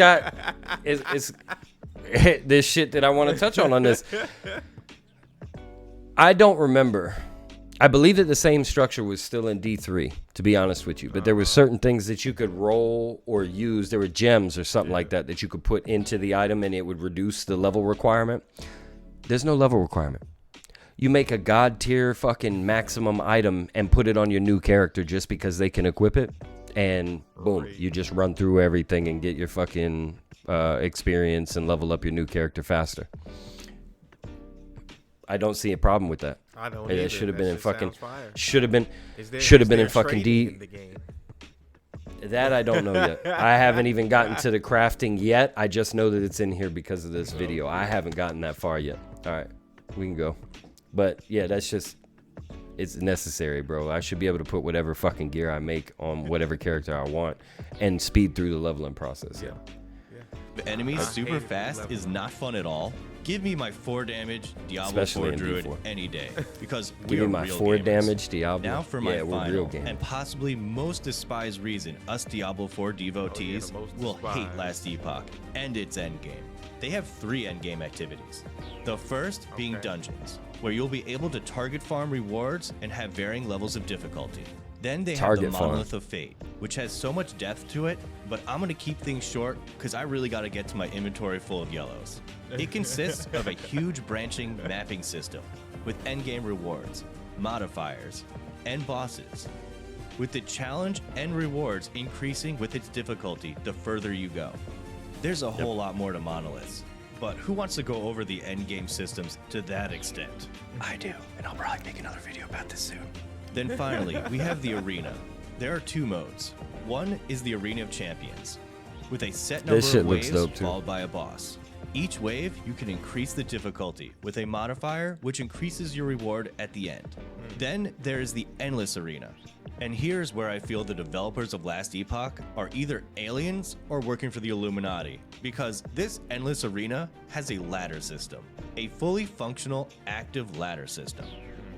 this shit that I want to touch on this. I don't remember. I believe that the same structure was still in D3, to be honest with you. But there were certain things that you could roll or use. There were gems or something like that you could put into the item and it would reduce the level requirement. There's no level requirement. You make a god tier fucking maximum item and put it on your new character just because they can equip it. And boom, you just run through everything and get your fucking experience and level up your new character faster. I don't see a problem with that. I don't. It should have been in fucking. Should have been in fucking D. That I don't know yet. I haven't even gotten to the crafting yet. I just know that it's in here because of this video. I haven't gotten that far yet. All right, we can go. But yeah, that's just. It's necessary, bro. I should be able to put whatever fucking gear I make on whatever character I want and speed through the leveling process. Yeah. The enemies super fast is not fun at all. Give me my 4 damage Diablo Especially 4 Druid D4. any day because Give me my 4 damage Diablo. Now for my we're final real gamers. and possibly most despised reason us Diablo 4 devotees will hate Last Epoch and its endgame. They have 3 endgame activities. The first being dungeons, where you'll be able to target farm rewards and have varying levels of difficulty. Then they have the Monolith of Fate, which has so much depth to it, but I'm going to keep things short because I really got to get to my inventory full of yellows. It consists of a huge branching mapping system with endgame rewards, modifiers, and bosses, with the challenge and rewards increasing with its difficulty the further you go. There's a whole lot more to monoliths, but who wants to go over the endgame systems to that extent? I do, and I'll probably make another video about this soon. Then finally, we have the arena. There are 2 modes. One is the Arena of Champions, with a set number of waves followed by a boss. Each wave, you can increase the difficulty with a modifier, which increases your reward at the end. Then there is the Endless Arena. And here's where I feel the developers of Last Epoch are either aliens or working for the Illuminati, because this Endless Arena has a ladder system, a fully functional, active ladder system.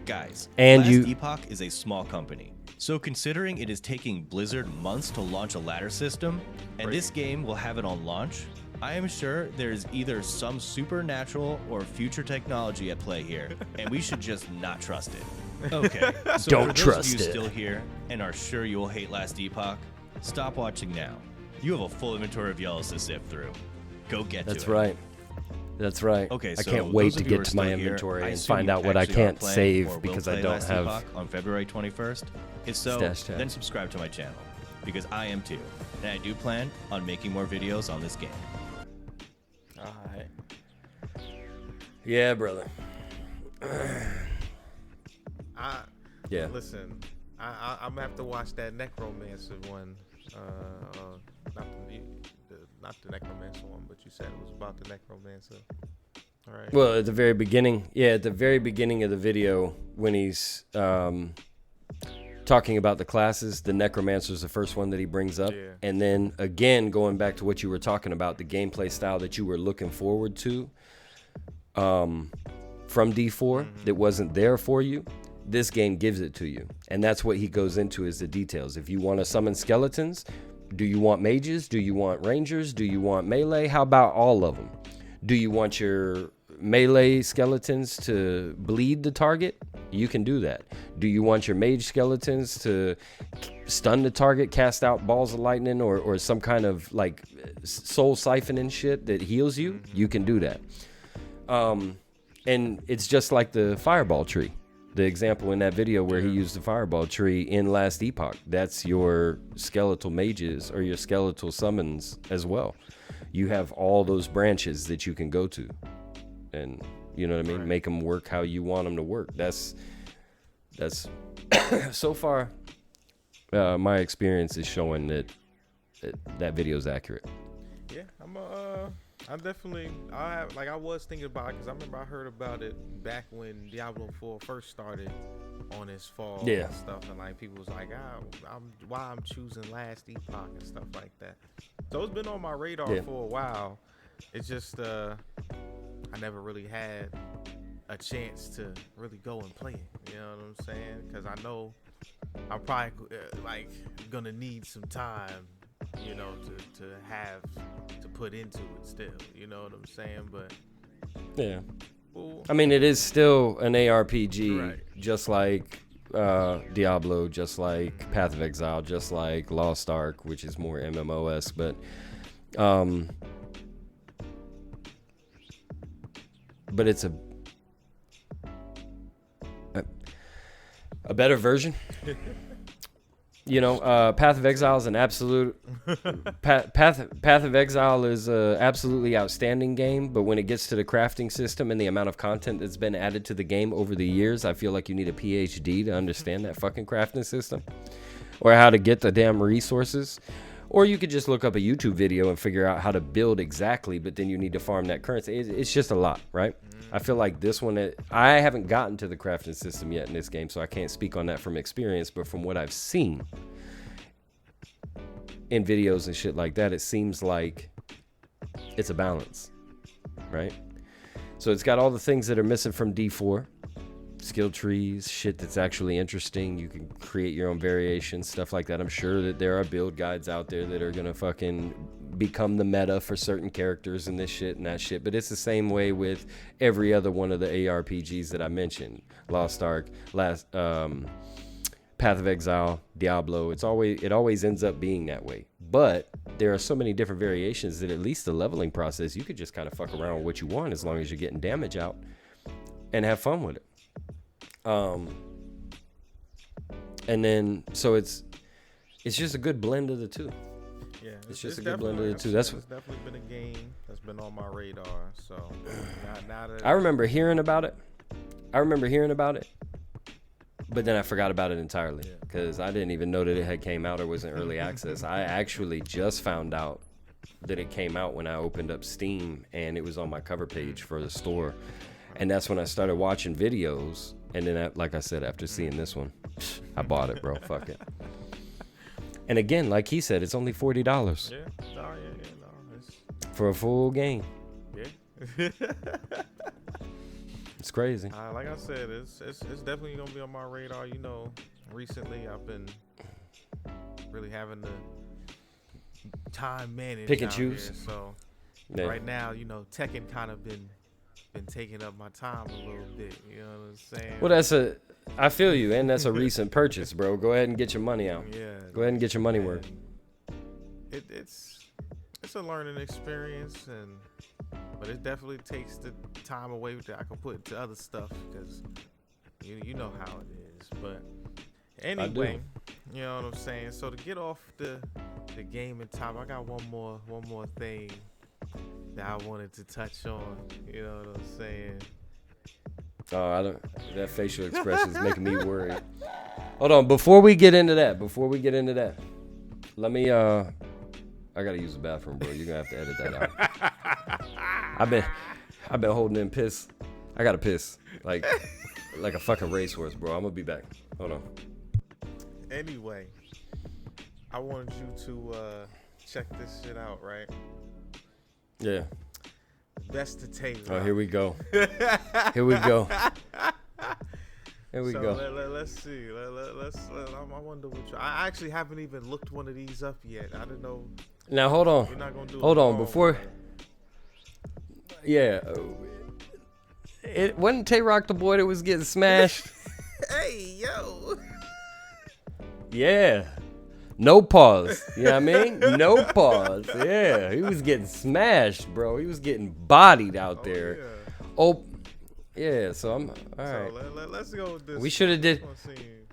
Guys, Last Epoch is a small company, so considering it is taking Blizzard months to launch a ladder system, and this game will have it on launch, I am sure there is either some supernatural or future technology at play here, and we should just not trust it. Okay, so Don't for trust those of you it. still here and are sure you will hate Last Epoch, stop watching now. You have a full inventory of yellows to sift through. Go get to it. That's right. That's right. Okay, I so can't wait those to of you who get are to my still here, inventory I and assume find you out what I actually are can't playing or save will because play I don't Last have. Epoch on February 21st. If so, Stash tab. then subscribe to my channel because I am too, and I do plan on making more videos on this game. All right. Yeah, brother. Yeah. Listen, I'm gonna have to watch that Necromancer one. Not the Necromancer one, but you said it was about the Necromancer. All right. Well, at the very beginning, at the very beginning of the video, when he's talking about the classes, the Necromancer is the first one that he brings up. Yeah. And then again, going back to what you were talking about, the gameplay style that you were looking forward to from D4 that wasn't there for you, this game gives it to you. And that's what he goes into is the details. If you want to summon skeletons, do you want mages? Do you want rangers? Do you want melee? How about all of them? Do you want your melee skeletons to bleed the target? You can do that. Do you want your mage skeletons to stun the target, cast out balls of lightning, or some kind of like soul siphoning shit that heals you? You can do that. And it's just like the fireball tree. The example in that video where he used the fireball tree in Last Epoch. That's your skeletal mages or your skeletal summons as well. You have all those branches that you can go to. And you know what I mean? Right. Make them work how you want them to work. That's so far my experience is showing that video is accurate. Yeah, I was thinking about it because I remember I heard about it back when Diablo 4 first started, on his fall Yeah. and stuff, and like people was like, why I'm choosing Last Epoch and stuff like that. So it's been on my radar for a while. It's just I never really had a chance to really go and play it. You know what I'm saying? Because I know I'm probably like gonna need some time, you know, to have to put into it still. You know what I'm saying? But Yeah. well, I mean, it is still an ARPG, right. just like Diablo, just like Path of Exile, just like Lost Ark, which is more MMOs, but it's a better version. You know, Path of Exile is an absolute Path of Exile is a absolutely outstanding game, but when it gets to the crafting system and the amount of content that's been added to the game over the years, I feel like you need a PhD to understand that fucking crafting system or how to get the damn resources. Or you could just look up a YouTube video and figure out how to build exactly, but then you need to farm that currency. It's just a lot, right? I feel like this one, I haven't gotten to the crafting system yet in this game, so I can't speak on that from experience, but from what I've seen in videos and shit like that, it seems like it's a balance, right? So it's got all the things that are missing from D4. Skill trees, shit that's actually interesting. You can create your own variations, stuff like that. I'm sure that there are build guides out there that are gonna fucking become the meta for certain characters and this shit and that shit. But it's the same way with every other one of the ARPGs that I mentioned. Lost Ark, Path of Exile, Diablo. It always ends up being that way. But there are so many different variations that at least the leveling process, you could just kind of fuck around with what you want as long as you're getting damage out and have fun with it. And then so it's just a good blend of the two. Yeah, it's just a good blend of the two. It's definitely been a game that's been on my radar. So now that I remember hearing about it, but then I forgot about it entirely because I didn't even know that it had came out or was in early access. I actually just found out that it came out when I opened up Steam and it was on my cover page for the store. And that's when I started watching videos. And then, like I said, after seeing this one, I bought it, bro. Fuck it. And again, like he said, it's only $40. Yeah. No. For a full game. Yeah. It's crazy. Like I said, it's definitely gonna be on my radar. You know, recently I've been really having to time manage. Pick and choose. Here, so right now, you know, Tekken kind of been taking up my time a little bit, you know what I'm saying? Well, I feel you, and that's a recent purchase, bro. Go ahead and get your money out. Yeah. Go ahead and get your money worth. It's a learning experience, but it definitely takes the time away that I can put into other stuff because you know how it is. But anyway, you know what I'm saying? So to get off the gaming top, I got one more thing that I wanted to touch on, you know what I'm saying? Oh, that facial expression is making me worried. Hold on, before we get into that, let me, I gotta use the bathroom, bro. You're gonna have to edit that out. I've been holding in piss. I gotta piss, like a fucking racehorse, bro. I'm gonna be back. Hold on. Anyway, I wanted you to check this shit out, right? Yeah. Best to TAY. Oh, here we go. So let's see. I wonder which. I actually haven't even looked one of these up yet. I don't know. Now hold on. We're not gonna do hold it on long, before. Yeah. It wasn't Tay-Rock the boy that was getting smashed. Hey yo. Yeah. No pause. You know what I mean? No pause. Yeah. He was getting smashed, bro. He was getting bodied out there. Yeah. Oh, yeah. So I'm all right. So let's go with this. We should have did.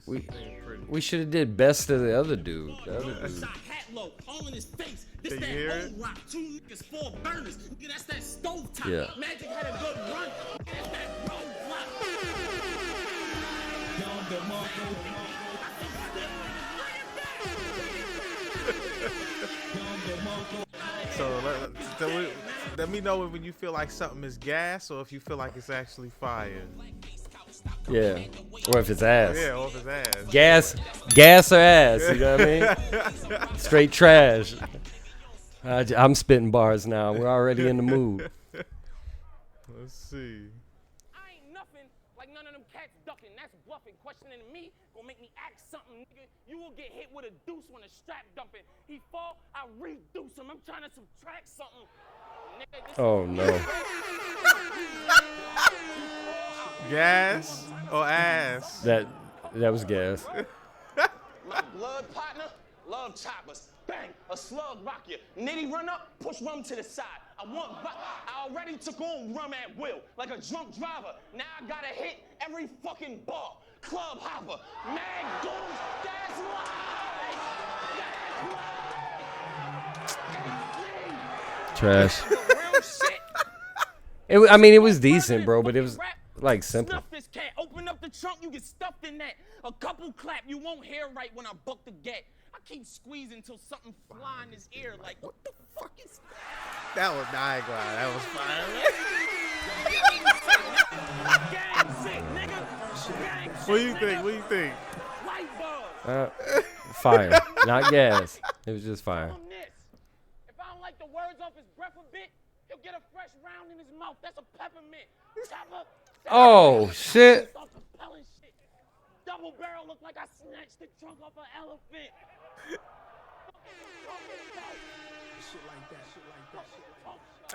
We should have did best of the other dude. The other dude. All in his face. This that old rock. 2 niggas, 4 burners. That's that stove top. Yeah. Magic had a good run. That's that roadblock. So let me know when you feel like something is gas or if you feel like it's actually fire. Yeah. Or if it's ass. Yeah, or if it's ass. Gas or ass, you know what I mean? Straight trash. I'm spitting bars now. We're already in the mood. Let's see. I ain't nothing like none of them cats ducking. That's bluffing. Questioning me gonna make me act something, nigga. You will get hit with a deuce when a strap dumping. He fall, I reduce him. I'm trying to subtract something. Nigga, Oh no. Gas or ass? That was gas. my blood partner, love choppers. Bang, a slug rock you. Nitty run up, push rum to the side. I already took on rum at will, like a drunk driver. Now I gotta hit every fucking bar. Club hopper, mag goons, that's live. Trash. Real shit. I mean, it was decent, bro, but it was like simple. Snuff this cat. Open up the trunk, you get stuffed in that. A couple clap, you won't hear right when I buck the gat. I keep squeezing until something fly in his ear. Like, what the fuck is that? That was diagram. That was fire. Gang sick, nigga. Gang shit, What do you nigga. think? What do you think? Light bulb. Fire, not gas. It was just fire. Tell him this. If I don't like the words off his breath a bit, he'll get a fresh round in his mouth. That's a peppermint. Chopper. Oh shit. Off the pellet shit. Double barrel look like I snatched the trunk off an elephant.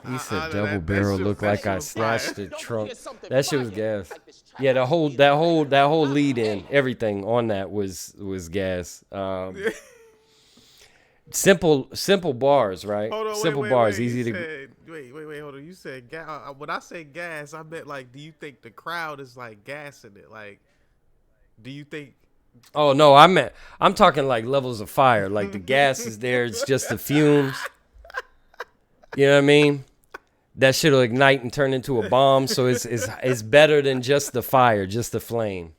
He said that double barrel shit- looked that like shit I was fire. snatched the Don't trunk. forget something That shit was fire. gas. Like this trap Yeah, that house whole lead in, everything on that was gas. Simple bars, right? Hold on, Simple wait, bars, wait. easy You to. said, wait, hold on. You said gas. When I say gas, I meant like, do you think the crowd is like gassing it? Like, do you think? Oh no, I'm talking like levels of fire. Like the gas is there, it's just the fumes. You know what I mean? That shit'll ignite and turn into a bomb. So it's better than just the fire, just the flame.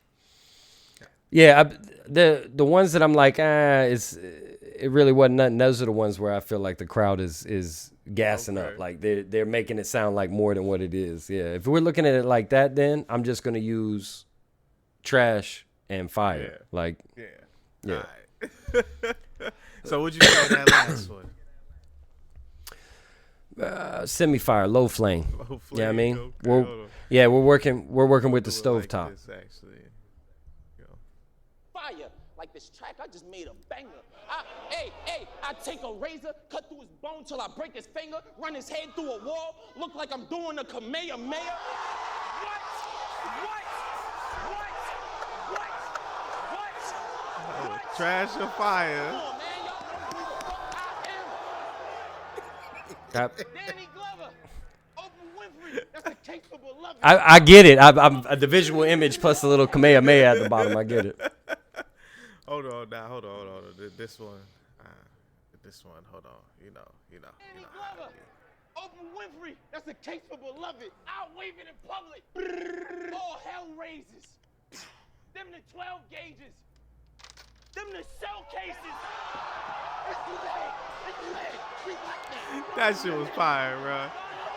Yeah, the ones that I'm like, it really wasn't nothing. Those are the ones where I feel like the crowd is gassing Okay. up, like they're making it sound like more than what it is. Yeah, if we're looking at it like that, then I'm just gonna use trash and fire. Yeah. Like, Yeah. yeah. Alright. So what'd you say on that last one? Semi-fire, low flame. Low Yeah, I flame, mean, okay, we're hold on. we're working with the Do it like stovetop. this, actually. Yo. fire. Like this track, I just made a banger. I take a razor, cut through his bone till I break his finger, run his head through a wall, look like I'm doing a Kamehameha. What? Trash or fire? Come on, man, y'all know who the fuck I am. Danny Glover, Oprah Winfrey, that's a case for beloved. I get it. I'm the visual image plus a little Kamehameha at the bottom. I get it. Hold on. This one. Hold on. You know. Danny Glover, Oprah Winfrey, that's a case for beloved. I'll wave it in public. All hell raises. Them the 12 gauges. Them the shell cases. That shit was fire, bro.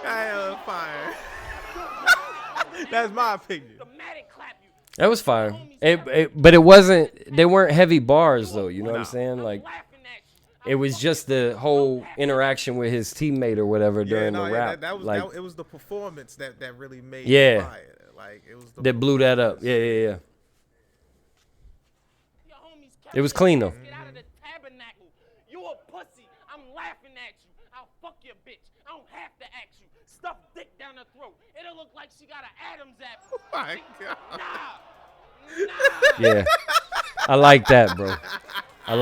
That was fire. That's my opinion. Dramatic clap you. That was fire. But it wasn't. They weren't heavy bars though. You know what I'm saying? Like, Laughing at you. it was just the whole interaction with his teammate or whatever during the rap. That was like, it was the performance that really made Yeah. it fire. Like it was the that blew that up. Yeah. Your homies kept It was clean, though. Get out of the tabernacle. You a pussy. I'm laughing at you. I'll fuck your bitch. I don't have to ask you. Stuff dick down her throat. It'll look like she got an Adam's apple. Oh my God. Nah. Yeah. I like that, bro. I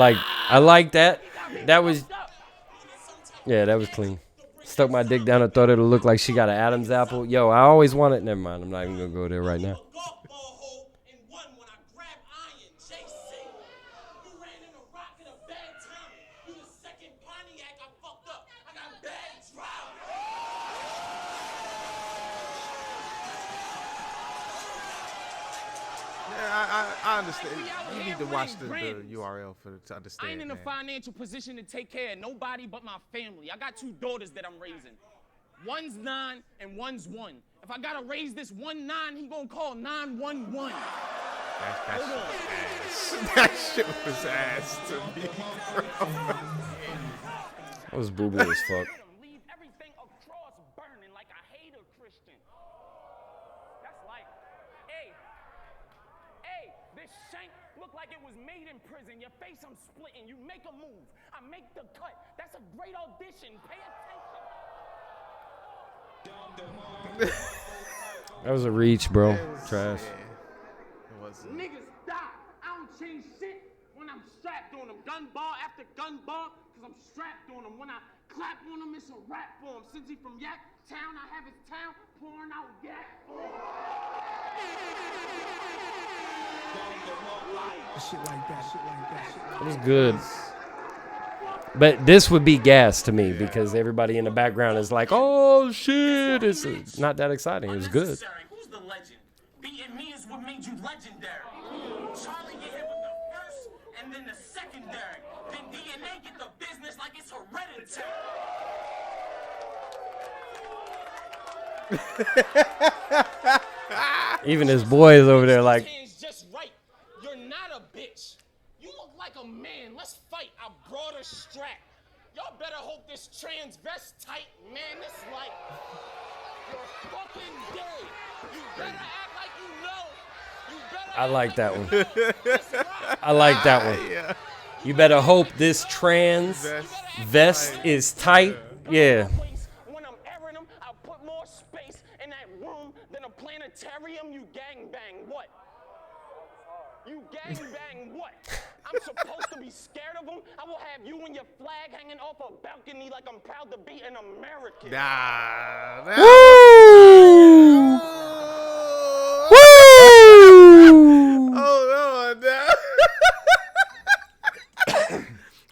like that. That was. Yeah, that was clean. Stuck my dick down and thought it'll look like she got an Adam's apple. Yo, I always wanted. Never mind. I'm not even gonna go there right now. Golf ball hole in one when I grab iron. JC. You ran in a rock at a bad time. You the second Pontiac I fucked up. I got bad drive. Yeah, I understand. You need to watch the URL to I understand. ain't in a man. financial position to take care of nobody but my family. I got 2 daughters that I'm raising. One's 9 and one's 1. If I gotta raise this 1-9, he gonna call 911. That shit was ass to me, bro. That was boo-boo as fuck. Leave everything across burning like I hate a Christian. That's like, hey, this shank look like it was made in prison. Your face I'm splitting. You make a move. I make the cut. That's a great audition. Pay attention. That was a reach, bro. Trash. Niggas die. I don't change shit when I'm strapped on them. Gun bar after gun bar, cause I'm strapped on them. When I clap on him, it's a rap for him. Since he from Yak Town, I have his town pouring out yak for him. Shit like that. It was good. But this would be gas to me because everybody in the background is like, oh, shit. It's not that exciting. It was good. Who's the legend? Beating me is what made you legendary. Charlie get hit with the first and then the secondary. Then DNA get the business like it's hereditary. Even his boys over there like, Just right. You're not a bitch. You look like a man. Let's fight. I brought a strap. Y'all better hope this transvestite, man, this like, you're fucking dead. You better act like you know. You better I like that act one. like you know. It's right. I like that one. Yeah. You better hope this trans vest is tight. Yeah. When I'm airing them, I put more space in that room than a planetarium. You gangbang what? You gangbang what? I'm supposed to be scared of them? I will have you and your flag hanging off a balcony like I'm proud to be an American. Nah. Woo! Woo! Hold on now.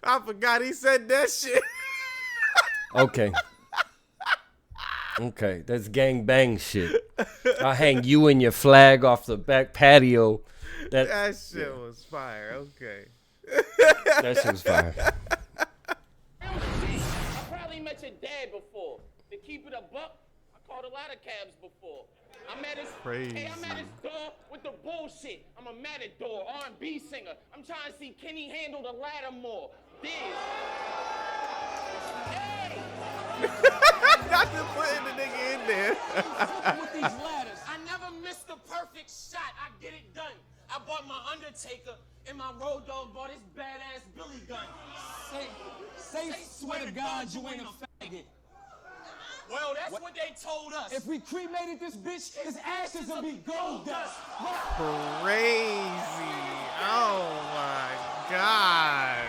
I forgot he said that shit. Okay. Okay, that's gang bang shit. I'll hang you and your flag off the back patio. That shit was fire. Okay. That shit was fire. I probably met your dad before. To keep it a buck, I called a lot of cabs before. I'm at his door with the bullshit. I'm a matador, R&B singer. I'm trying to see Kenny handle the ladder more. Hey! Not just putting the nigga in there. With these ladders. I never missed the perfect shot. I get it done. I bought my Undertaker and my Road Dogg bought his badass Billy gun. Say, swear to God you ain't a faggot. Well, that's what they told us. If we cremated this bitch, his ashes will be gold dust. Crazy. Oh my God.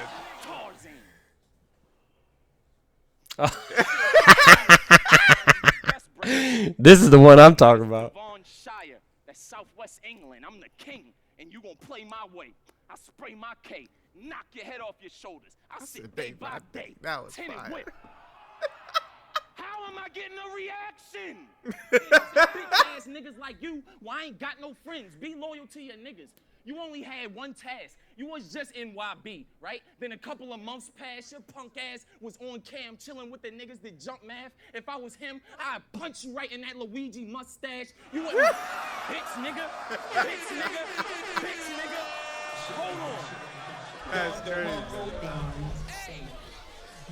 This is the one I'm talking about. Shire, that's Southwest England. I'm the king, and you gonna play my way. I spray my K, knock your head off your shoulders. I sit day by day. That was tinted fire. whip. How am I getting a reaction? Big ass niggas like you, well, I ain't got no friends. Be loyal to your niggas. You only had one task. You was just in YB, right? Then a couple of months passed, your punk ass was on cam chilling with the niggas that jump math. If I was him, I'd punch you right in that Luigi mustache. You wouldn't, bitch nigga, bitch nigga, bitch nigga. Hold on. That's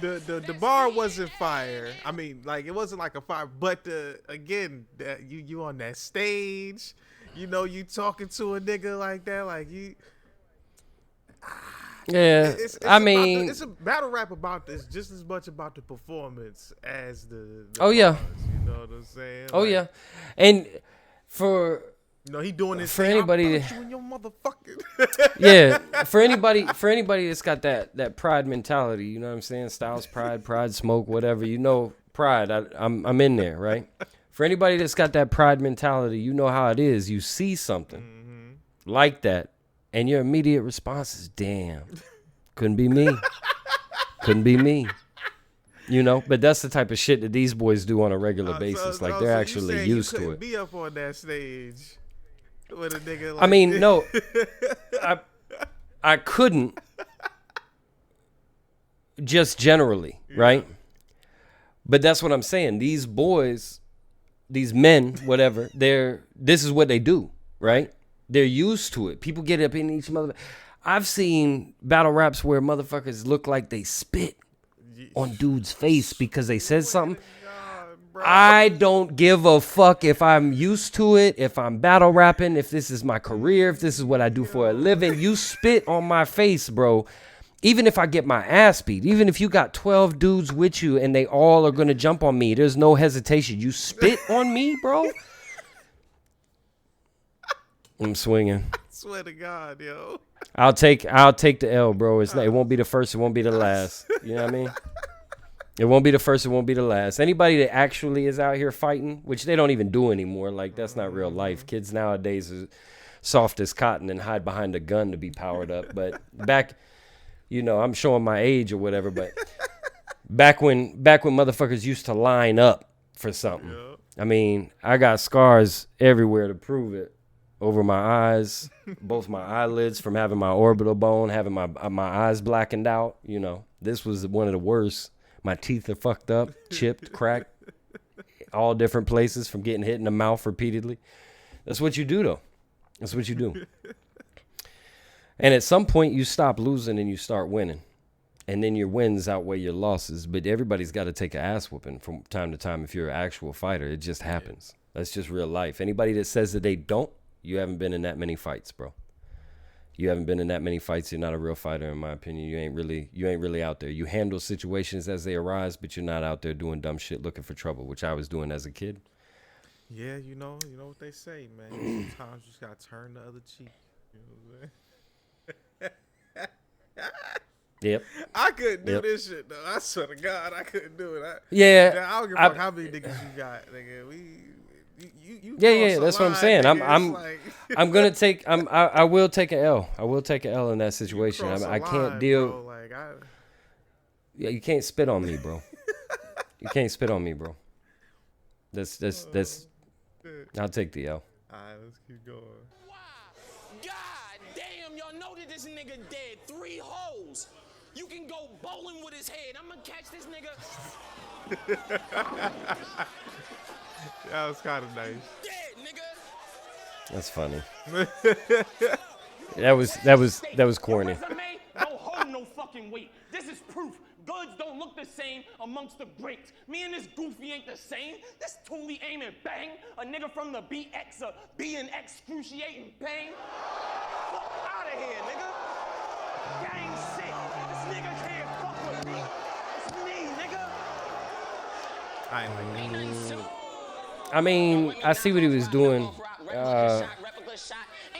crazy. The bar wasn't fire. I mean, like, it wasn't like a fire, but again, you on that stage, you know, you talking to a nigga like that, like you. Yeah, it's a battle rap about this just as much about the performance as the oh yeah, bars, you know what I'm saying? Oh like, yeah, and for. You know, he doing this for thing, anybody you in your motherfucking yeah, for anybody that's got that pride mentality, you know what I'm saying? Styles pride smoke, whatever, you know, pride. I'm in there, right? For anybody that's got that pride mentality, you know how it is. You see something like that, and your immediate response is, "Damn, couldn't be me, couldn't be me." You know, but that's the type of shit that these boys do on a regular basis. Like they're actually used to it. Be up on that stage. With a nigga like I mean, this. no, I couldn't. Just generally, right? But that's what I'm saying. These boys these men, whatever, this is what they do, right? They're used to it. People get up in each mother. I've seen battle raps where motherfuckers look like they spit on dude's face because they said something. I don't give a fuck if I'm used to it, if I'm battle rapping, if this is my career, if this is what I do for a living. You spit on my face, bro. Even if I get my ass beat, even if you got 12 dudes with you and they all are going to jump on me, there's no hesitation. You spit on me, bro? I'm swinging. I swear to God, yo. I'll take the L, bro. It won't be the first, it won't be the last. You know what I mean? It won't be the first, it won't be the last. Anybody that actually is out here fighting, which they don't even do anymore, like that's not real life. Kids nowadays are soft as cotton and hide behind a gun to be powered up. But back, I'm showing my age or whatever, but back when motherfuckers used to line up for something. I mean, I got scars everywhere to prove it. Over my eyes, both my eyelids from having my orbital bone, having my eyes blackened out. This was one of the worst. My teeth are fucked up, chipped, cracked, all different places from getting hit in the mouth repeatedly. That's what you do, though. That's what you do. And at some point, you stop losing and you start winning. And then your wins outweigh your losses. But everybody's got to take an ass whooping from time to time if you're an actual fighter. It just happens. That's just real life. Anybody that says that they don't, you haven't been in that many fights, bro. You haven't been in that many fights. You're not a real fighter, in my opinion. You ain't really out there. You handle situations as they arise, but you're not out there doing dumb shit looking for trouble, which I was doing as a kid. Yeah, you know what they say, man. Sometimes you just gotta turn the other cheek. You know what I'm saying? Yep. I couldn't do this shit though. I swear to God, I couldn't do it. I don't give a fuck how many niggas you got, nigga. Yeah, that's what I'm saying. I'm gonna take. I will take an L. I will take an L in that situation. I can't deal. Bro, Yeah, you can't spit on me, bro. You can't spit on me, bro. That's. I'll take the L. Alright, let's keep going. Wow. God damn, y'all know that this nigga dead. 3 holes. You can go bowling with his head. I'm gonna catch this nigga. That was kind of nice. Dead, nigga. That's funny. that was corny. Your resume don't hold no fucking weight. This is proof. Goods don't look the same amongst the greats. Me and this goofy ain't the same. This Thule aim and bang. A nigga from the BX, be in excruciating pain. Fuck out of here, nigga. Gang shit. This nigga can't fuck with me. It's me, nigga. I ain't like that. I mean, I see what he was doing. Ain't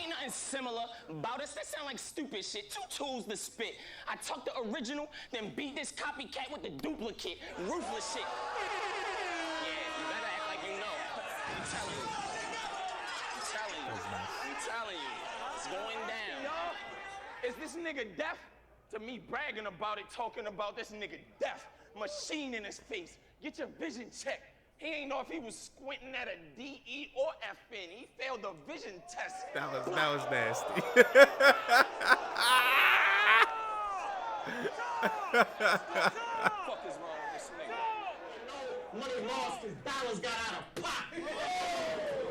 nothing similar about us. That sound like stupid shit. 2 tools to spit. I took the original, then beat this copycat with the duplicate. Ruthless shit. Yeah, you better act like you know. I'm telling you. I'm telling you. It's going down. Yo, is this nigga deaf? To me bragging about it, talking about this nigga deaf. Machine in his face. Get your vision checked. He ain't know if he was squinting at a D, E, or F in. He failed the vision test. That was nasty. Fuck is wrong with this nigga? Money lost because dollars got out of pocket.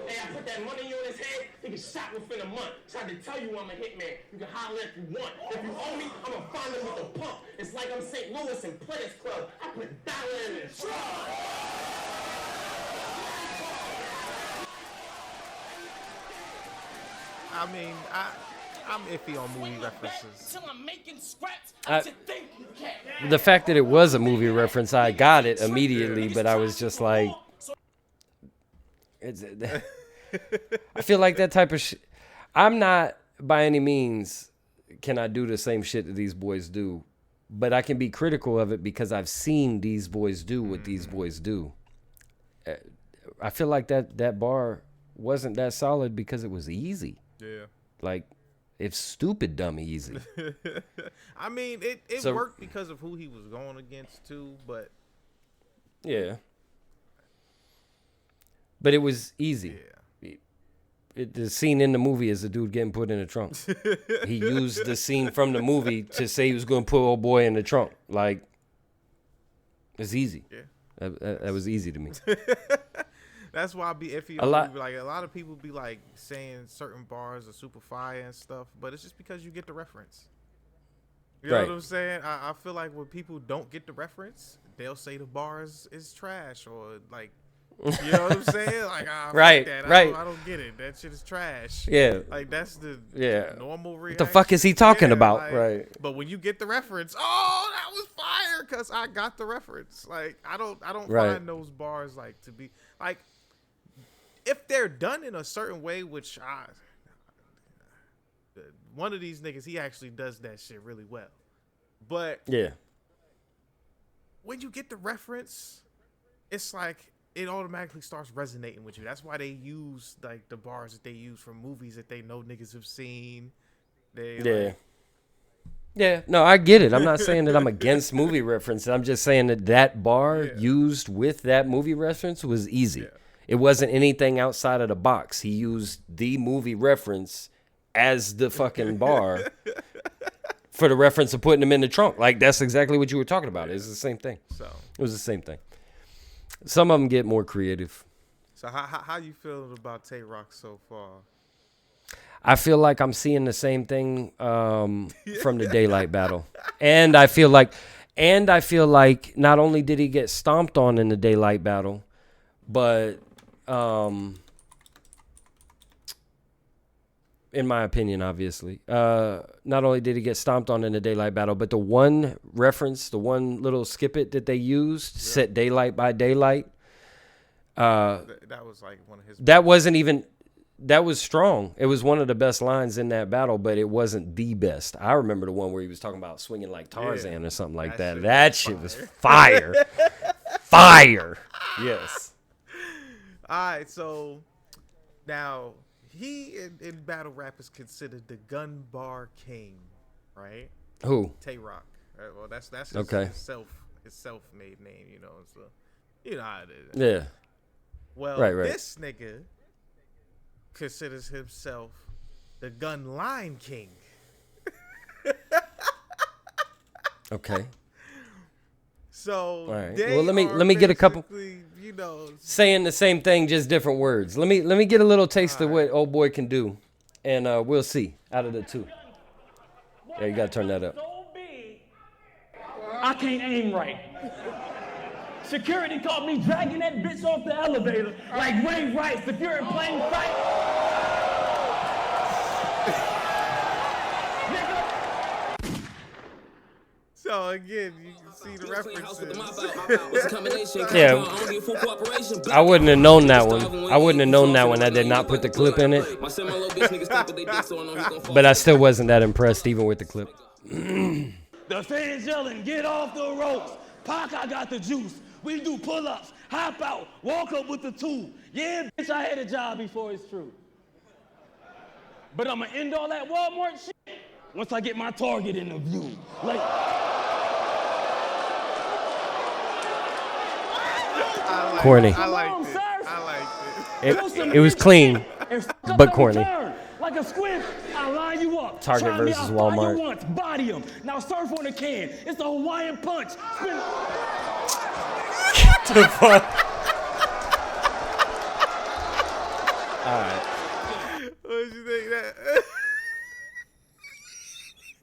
Hey, I put that money on his head, he get shot within a month. Tried to tell you I'm a hitman. You can holler if you want. If you owe me, I'm gonna find him with a pump. It's like I'm St. Louis and Players Club. I put a dollar in his trunk. I mean, I'm iffy on movie references. The fact that it was a movie reference, I got it immediately, but I was just like, I feel like that type of shit. I'm not by any means can I do the same shit that these boys do, but I can be critical of it because I've seen these boys do what these boys do. I feel like that bar wasn't that solid because it was easy. Yeah. Like, it's stupid dumb easy. I mean, it worked because of who he was going against too, but yeah. But it was easy. Yeah. The scene in the movie is a dude getting put in the trunk. He used the scene from the movie to say he was going to put old boy in the trunk. Like, it's easy. Yeah. That was easy to me. That's why I be iffy. Like a lot of people be like saying certain bars are super fire and stuff, but it's just because you get the reference. You know what I'm saying? I feel like when people don't get the reference, they'll say the bars is trash or like, you know what I'm saying? Like, right. I don't get it. That shit is trash. Yeah. Like that's the normal reaction. What the fuck is he talking about? Like, right. But when you get the reference, oh, that was fire because I got the reference. Like I don't find those bars like to be like if they're done in a certain way, which one of these niggas, he actually does that shit really well. But when you get the reference, it's like it automatically starts resonating with you. That's why they use like the bars that they use from movies that they know niggas have seen. No, I get it. I'm not saying that I'm against movie references. I'm just saying that bar used with that movie reference was easy. Yeah. It wasn't anything outside of the box. He used the movie reference as the fucking bar for the reference of putting him in the trunk. Like, that's exactly what you were talking about. It's the same thing. So it was the same thing. Some of them get more creative. So how you feeling about TAY ROC so far? I feel like I'm seeing the same thing from the Daylight battle. And I feel like not only did he get stomped on in the Daylight battle, but in my opinion, obviously, not only did he get stomped on in the Daylight battle, but the one reference, the one little skip it that they used, set Daylight by Daylight. That was like one of his. That was strong. It was one of the best lines in that battle, but it wasn't the best. I remember the one where he was talking about swinging like Tarzan or something like that. That shit was fire. Fire. Yes. All right, so now he in battle rap is considered the gun bar king, right? Who? TAY ROC. Right, well, that's his self-made name, you know. So you know how it is. Yeah. Well, this nigga considers himself the gun line king. Okay. So right. Well, let me get a couple. You know, saying the same thing, just different words. Let me get a little taste of what old boy can do, and we'll see out of the two. Yeah, you gotta turn that up. So big, I can't aim right. Security caught me dragging that bitch off the elevator like Ray Rice. If you're in plain sight. So again, you can see the references. Yeah, I wouldn't have known that one. I wouldn't have known that one. I did not put the clip in it. But I still wasn't that impressed even with the clip. The fans yelling, get off the ropes. Pac, I got the juice. We do pull-ups, hop out, walk up with the tool. Yeah, bitch, I had a job before it's true. But I'ma end all that Walmart shit once I get my target in the view. Like, corny. I liked it. It was clean, but corny. Like a squid, I line you up. Target versus Walmart. Once, body him. Now surf on the can. It's the Hawaiian punch. Spin. What the fuck? All right. What did you think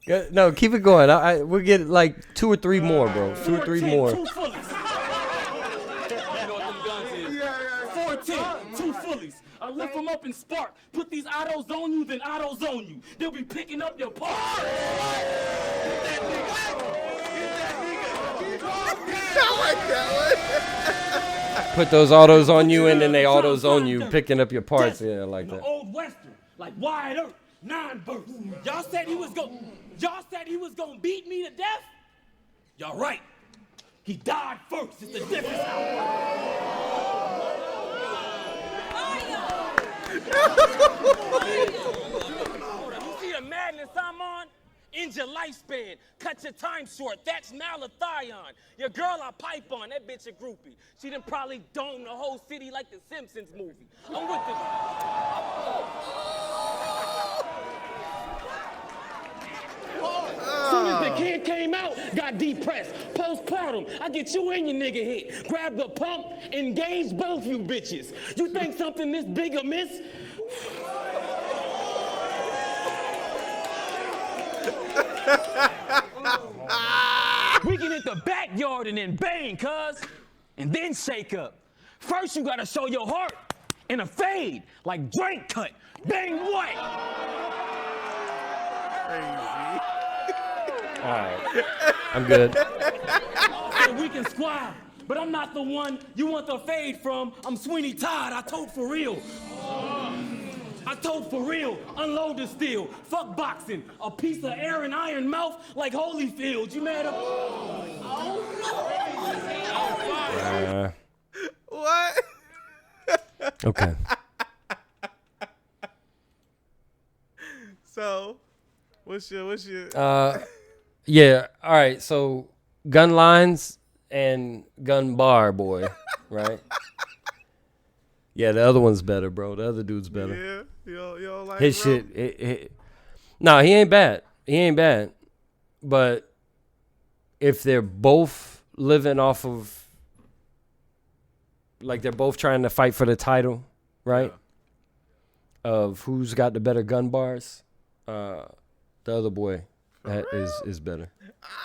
that? No, keep it going. We'll get like 2 or 3 more, bro. 2 or 3 more. 2 fullies. I lift them up and spark. Put these autos on you, then autos on you. They'll be picking up your parts. Put those autos on you, and then they autos on you, picking up your parts. Yeah, I like that. Old Western, like Wide Earth, 9 bursts. Y'all said he was gonna beat me to death? Y'all right. He died first. It's the difference. You see the madness I'm on? End your lifespan, cut your time short. That's malathion. Your girl I pipe on, that bitch a groupie. She done probably domed the whole city like the Simpsons movie. I'm with the. Soon as the kid came out, got depressed. Postpartum. him. I get you and your nigga hit. Grab the pump, engage both you bitches. You think something this big amiss? We can hit the backyard and then bang, cuz. And then shake up. First, you gotta show your heart in a fade, like Drake cut. Bang what? All right. I'm good. And we can squab, but I'm not the one you want the fade from. I'm Sweeney Todd. I told for real. I told for real. Unload the steel. Fuck boxing. A piece of air and iron mouth like Holyfield. You mad at What? Okay. So, what's your? Yeah. All right. So, gun lines and gun bar, boy. Right. Yeah, the other one's better, bro. The other dude's better. Yeah, you don't like his Rum? shit. No, he ain't bad. He ain't bad. But if they're both living off of, like, they're both trying to fight for the title, right? Yeah. Of who's got the better gun bars, the other boy is better.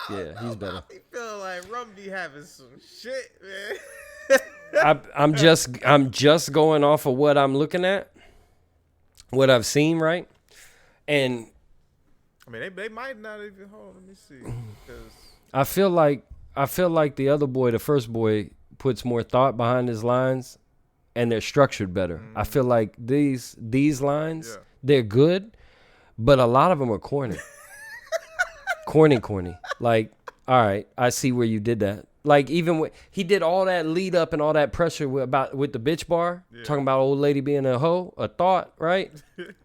Yeah, he's better. I feel like Rum be having some shit, man. I'm just going off of what I'm looking at, what I've seen, right? And I mean, they might not even hold. Let me see. Because I feel like the other boy, the first boy, puts more thought behind his lines, and they're structured better. Mm-hmm. I feel like these lines, they're good, but a lot of them are corny. corny. Like, all right, I see where you did that. Like, even when he did all that lead up and all that pressure with the bitch bar, talking about old lady being a hoe, a thought, right?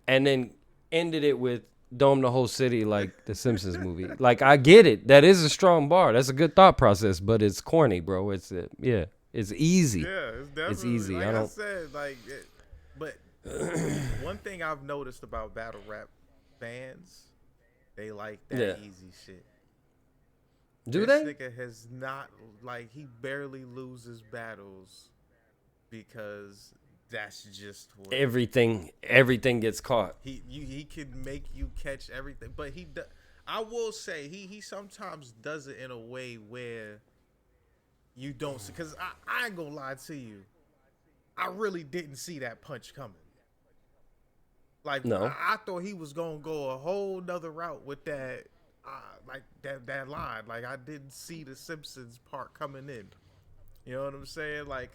And then ended it with dome the whole city like the Simpsons movie. Like, I get it. That is a strong bar. That's a good thought process, but it's corny, bro. It's easy. yeah, it's definitely It's easy. Like I don't. I said, but one thing I've noticed about battle rap fans, they like that easy shit. Do this they? Nigga has not, like, he barely loses battles because that's just what Everything gets caught. he can make you catch everything, but I will say he sometimes does it in a way where you don't see, because I ain't gonna lie to you, I really didn't see that punch coming. Like, no. I thought he was gonna go a whole nother route with that. Like that line, like, I didn't see the Simpsons part coming in. You know what I'm saying? Like,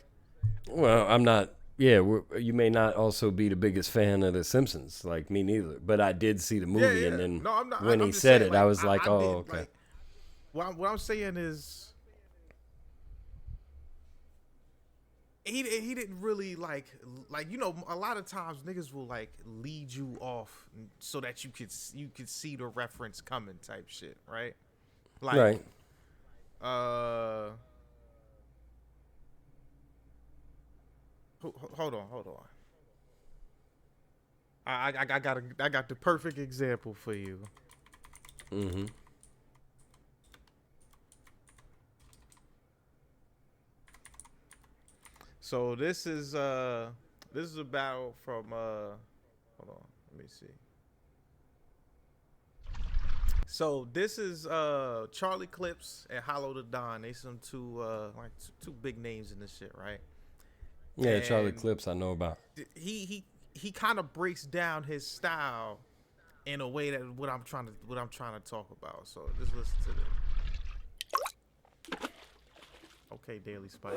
well, I'm not. Yeah, you may not also be the biggest fan of the Simpsons, like me neither. But I did see the movie, and then when he said it, I was like, "Oh, okay." Like, what I'm saying is, he didn't really like you know, a lot of times niggas will like lead you off so that you could see the reference coming type shit, right? Like, right. Hold on. I got the perfect example for you. Mm-hmm. So this is a battle from hold on, let me see. So this is Charlie Clips and Hollow the Don. They some two big names in this shit, right? Yeah, and Charlie Clips I know about. He kind of breaks down his style in a way that what I'm trying to talk about. So just listen to this. Okay, Daily Spike.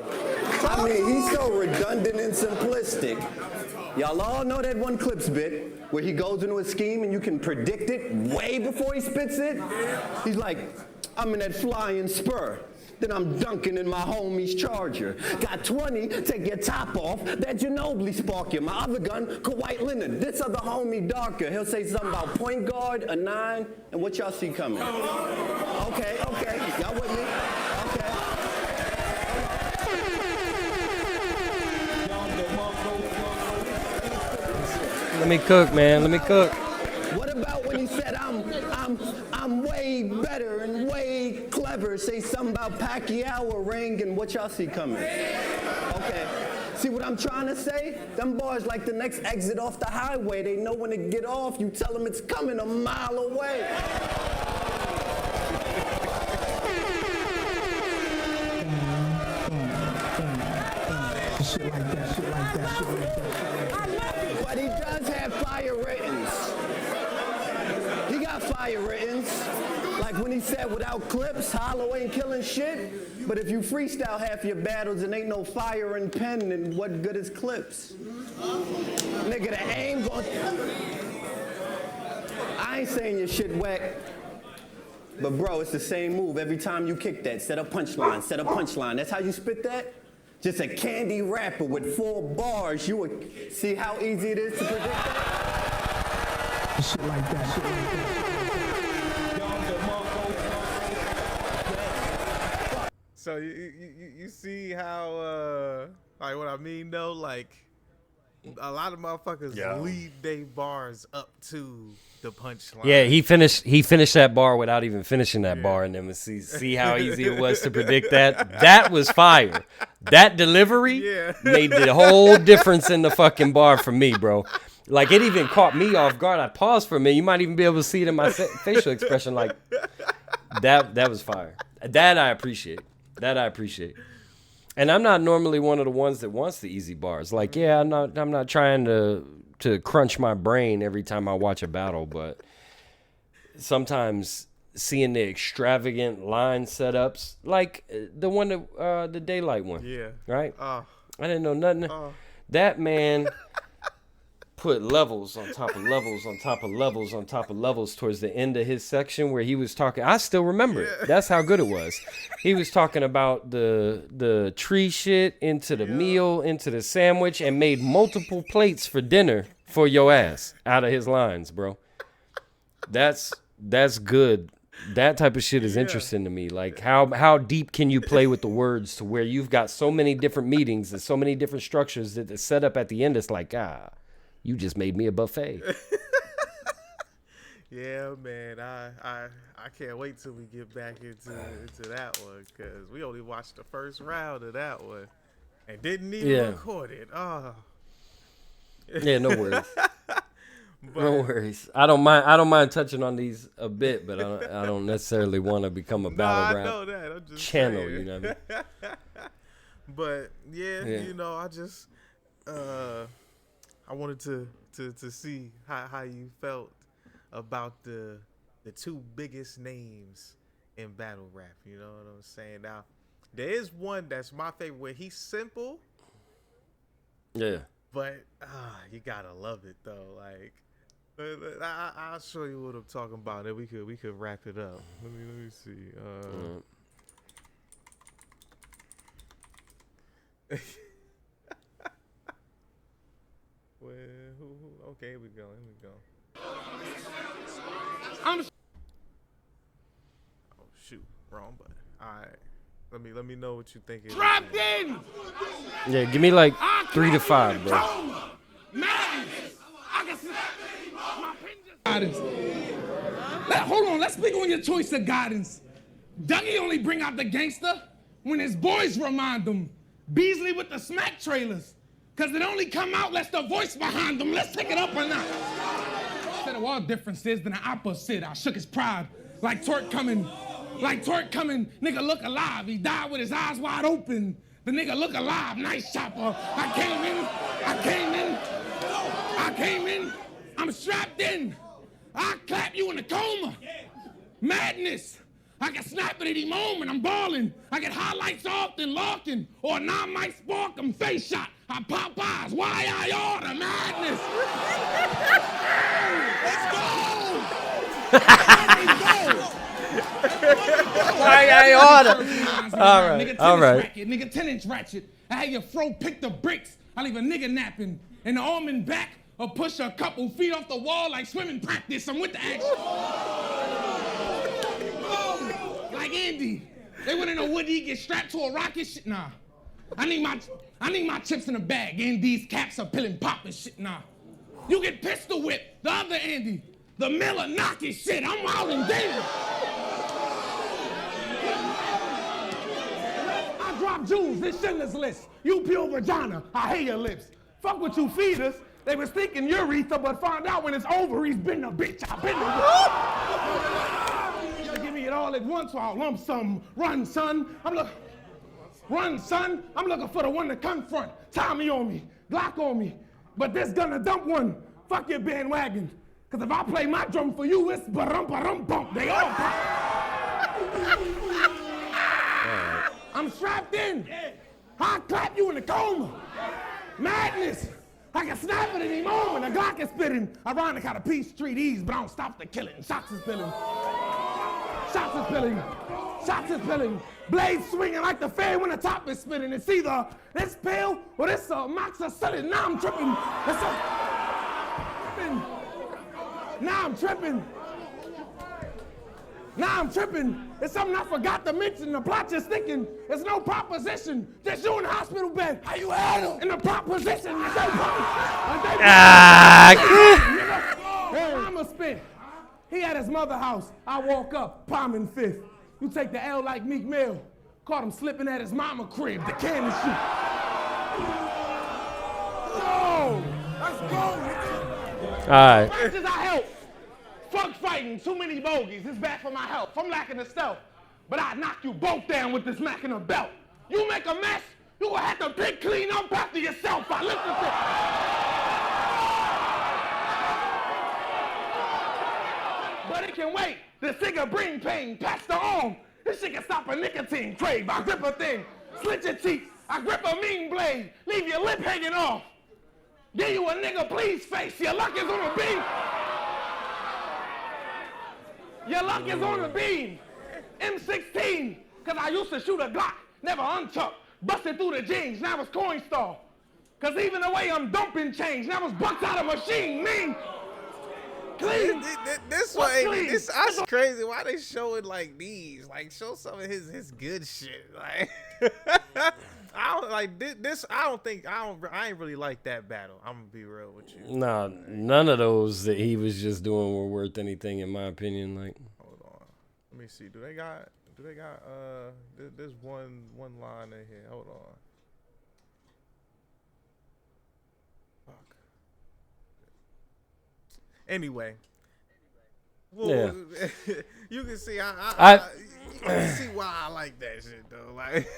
I mean, he's so redundant and simplistic. Y'all all know that one Clips bit where he goes into a scheme and you can predict it way before he spits it. He's like, I'm in that flying spur. Then I'm dunking in my homie's Charger. Got 20, take your top off. That Ginobili spark you. My other gun, Kawhi Leonard. This other homie darker. He'll say something about point guard, a 9, and what y'all see coming. Okay. Y'all with me? Okay. Let me cook, man. Let me cook. What about when he said, I'm way better and way clever? Say something about Pacquiao or Ring and what y'all see coming? Okay. See what I'm trying to say? Them bars like the next exit off the highway. They know when to get off. You tell them it's coming a mile away. Shit like that, shit like that, shit like that. But he does have fire writtens. He got fire writtens. Like when he said, without clips, Hollow ain't killing shit. But if you freestyle half your battles and ain't no fire and pen, then what good is clips? Nigga, the aim gon'... I ain't saying your shit whack. But bro, it's the same move every time you kick that. Set a punchline, set a punchline. That's how you spit that? Just a candy rapper with 4 bars. You would see how easy it is to predict that? Shit like that, shit like that. So you see how, like what I mean though? Like, a lot of motherfuckers lead their bars up to the punchline. Yeah, he finished that bar without even finishing that bar, and then see how easy it was to predict that. That was fire. That delivery made the whole difference in the fucking bar for me, bro. Like, it even caught me off guard. I paused for a minute. You might even be able to see it in my facial expression. Like, that was fire. That I appreciate. And I'm not normally one of the ones that wants the easy bars. Like, yeah, I'm not trying to crunch my brain every time I watch a battle, but sometimes seeing the extravagant line setups, like the one that the Daylight one, right? I didn't know nothing. That man put levels on top of levels on top of levels on top of levels towards the end of his section where he was talking. I still remember it. That's how good it was. He was talking about the tree shit into the meal, into the sandwich, and made multiple plates for dinner for your ass out of his lines, bro. That's good. That type of shit is interesting to me. Like, how deep can you play with the words to where you've got so many different meetings and so many different structures that the setup at the end is like, you just made me a buffet. Yeah, man. I can't wait till we get back into that one, because we only watched the first round of that one and didn't even record it. Yeah, no worries. No worries. I don't mind touching on these a bit, but I don't necessarily want to become a battle rap I know that. I'm just channel. saying. You know what I mean? But you know, I just I wanted to see how you felt about the 2 biggest names in battle rap. You know what I'm saying? Now, there is one that's my favorite where he's simple. Yeah. But you gotta love it though. Like, I'll show you what I'm talking about, and we could wrap it up. Let me see. Okay, here we go. Oh shoot, wrong button. All right, let me know what you think. Dropped in. Yeah, give me like 3 to 5, bro. Guidance. Hold on, let's speak on your choice of guidance. Dougie only bring out the gangster when his boys remind him. Beasley with the smack trailers, cause it only come out less the voice behind them. Let's take it up or not. Instead of all differences than the opposite, I shook his pride. Like Torque coming, nigga look alive. He died with his eyes wide open. The nigga look alive, nice chopper. I came in, I'm strapped in. I clap you in the coma. Madness. I can snap at any moment, I'm balling. I get highlights often locking, or a 9 mic spark, I'm face shot. I pop eyes, why I order madness. Let's go. Why I order. All right. Nigga 10-inch ratchet. I had your fro pick the bricks. I leave a nigga napping in the arm and back, or push a couple feet off the wall like swimming practice. I'm with the action. Like Andy, they wouldn't know would he get strapped to a rocket shit. Nah, I need my chips in a bag. Andy's caps are pillin' pop and shit. Nah, you get pistol whipped. The other Andy, The Miller knocking shit. I'm out in danger. I drop jewels. This Schindler's List. You pure vagina. I hate your lips. Fuck what you feed us. They was thinking urethra, but found out when it's ovaries been a bitch. I've been a bitch. Give me it all at once, so I'll lump sum. Run, son. Run, son. I'm looking for the one to confront. Tommy on me. Glock on me. But this gonna dump one. Fuck your bandwagon. Cause if I play my drum for you, it's ba-rum-ba-rum-bump. They all pop. I'm strapped in. I'll clap you in the coma. Madness. I can snap at any moment. The Glock is spitting. Ironic how the peace treat ease, but I don't stop the killing. Shots is spilling. Shots is spilling. Shots is spilling. Blades swinging like the fan when the top is spinning. It's either this pill or this moxicillin. Now I'm tripping. Now I'm tripping. Now I'm tripping. It's something I forgot to mention. The plot just thinking. There's no proposition. Just you in the hospital bed. How you had him? In the proposition. I'ma spit. He at his mother house. I walk up, palm in fifth. You take the L like Meek Mill. Caught him slipping at his mama crib. The cannon shoot. No. Let's go. All right. Matches I help. Fuck fighting, too many bogeys. It's bad for my health. I'm lacking the stealth. But I knock you both down with this Mac and a belt. You make a mess, you gonna have to pick clean up after yourself. I listen to but it can wait. The cigar bring pain, patch the arm. This shit can stop a nicotine crave. I grip a thing, slit your cheek. I grip a mean blade, leave your lip hanging off. Give you a nigga please face. Your luck is on a beam. Your luck is on the beam. M16, cause I used to shoot a Glock, never untucked, busted through the jeans, now it's coin stall. Cause even the way I'm dumping change, now it's bucks out of machine, mean. Clean. This way, that's crazy. Why they showing like these? Like show some of his good shit. Like I don't like this. I ain't really like that battle. I'm gonna be real with you. Nah, none of those that he was just doing were worth anything in my opinion. Like, hold on, let me see. Do they got there's one line in here. Hold on. Fuck. Anyway. Well, yeah. You can see you can see why I like that shit though. Like,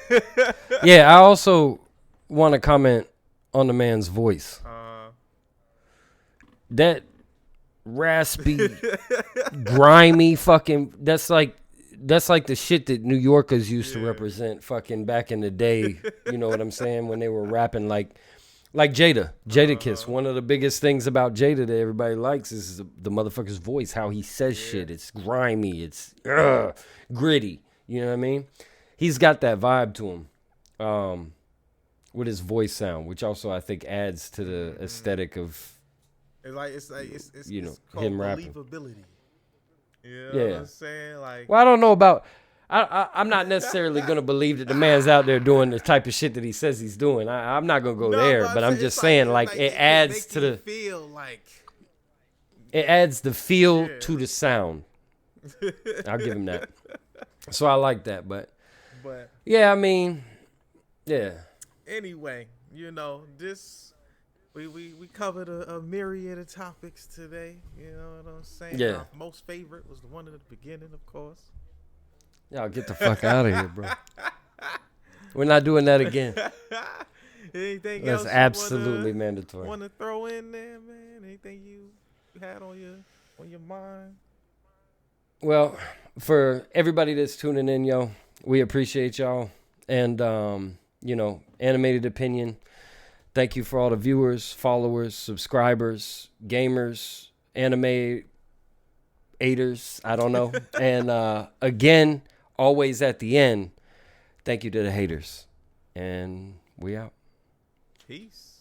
yeah, I also want to comment on the man's voice. That raspy, grimy fucking. That's like the shit that New Yorkers used to represent fucking back in the day. You know what I'm saying? When they were rapping like Jada Kiss. One of the biggest things about Jada that everybody likes is the motherfucker's voice, how he says shit. It's grimy, it's gritty. You know what I mean? He's got that vibe to him with his voice sound, which also I think adds to the aesthetic of it's you know, it's him rapping. Believability. You know what I'm saying? Like, well, I don't know about. I'm not necessarily going to believe that the man's out there doing the type of shit that he says he's doing. I'm not going to go there, but I'm just saying, like, it adds to the feel, like it adds the feel to the sound. I'll give him that. So I like that, but yeah, I mean, yeah. Anyway, you know, we covered a myriad of topics today. You know what I'm saying? Yeah. Our most favorite was the one at the beginning, of course. Y'all get the fuck out of here, bro. We're not doing that again. Anything That's else absolutely mandatory. Want to throw in there, man? Anything you had on your mind? Well, for everybody that's tuning in, yo, we appreciate y'all. And, you know, Animated Opinion, thank you for all the viewers, followers, subscribers, gamers, anime haters, I don't know. And again, always at the end, thank you to the haters. And we out. Peace.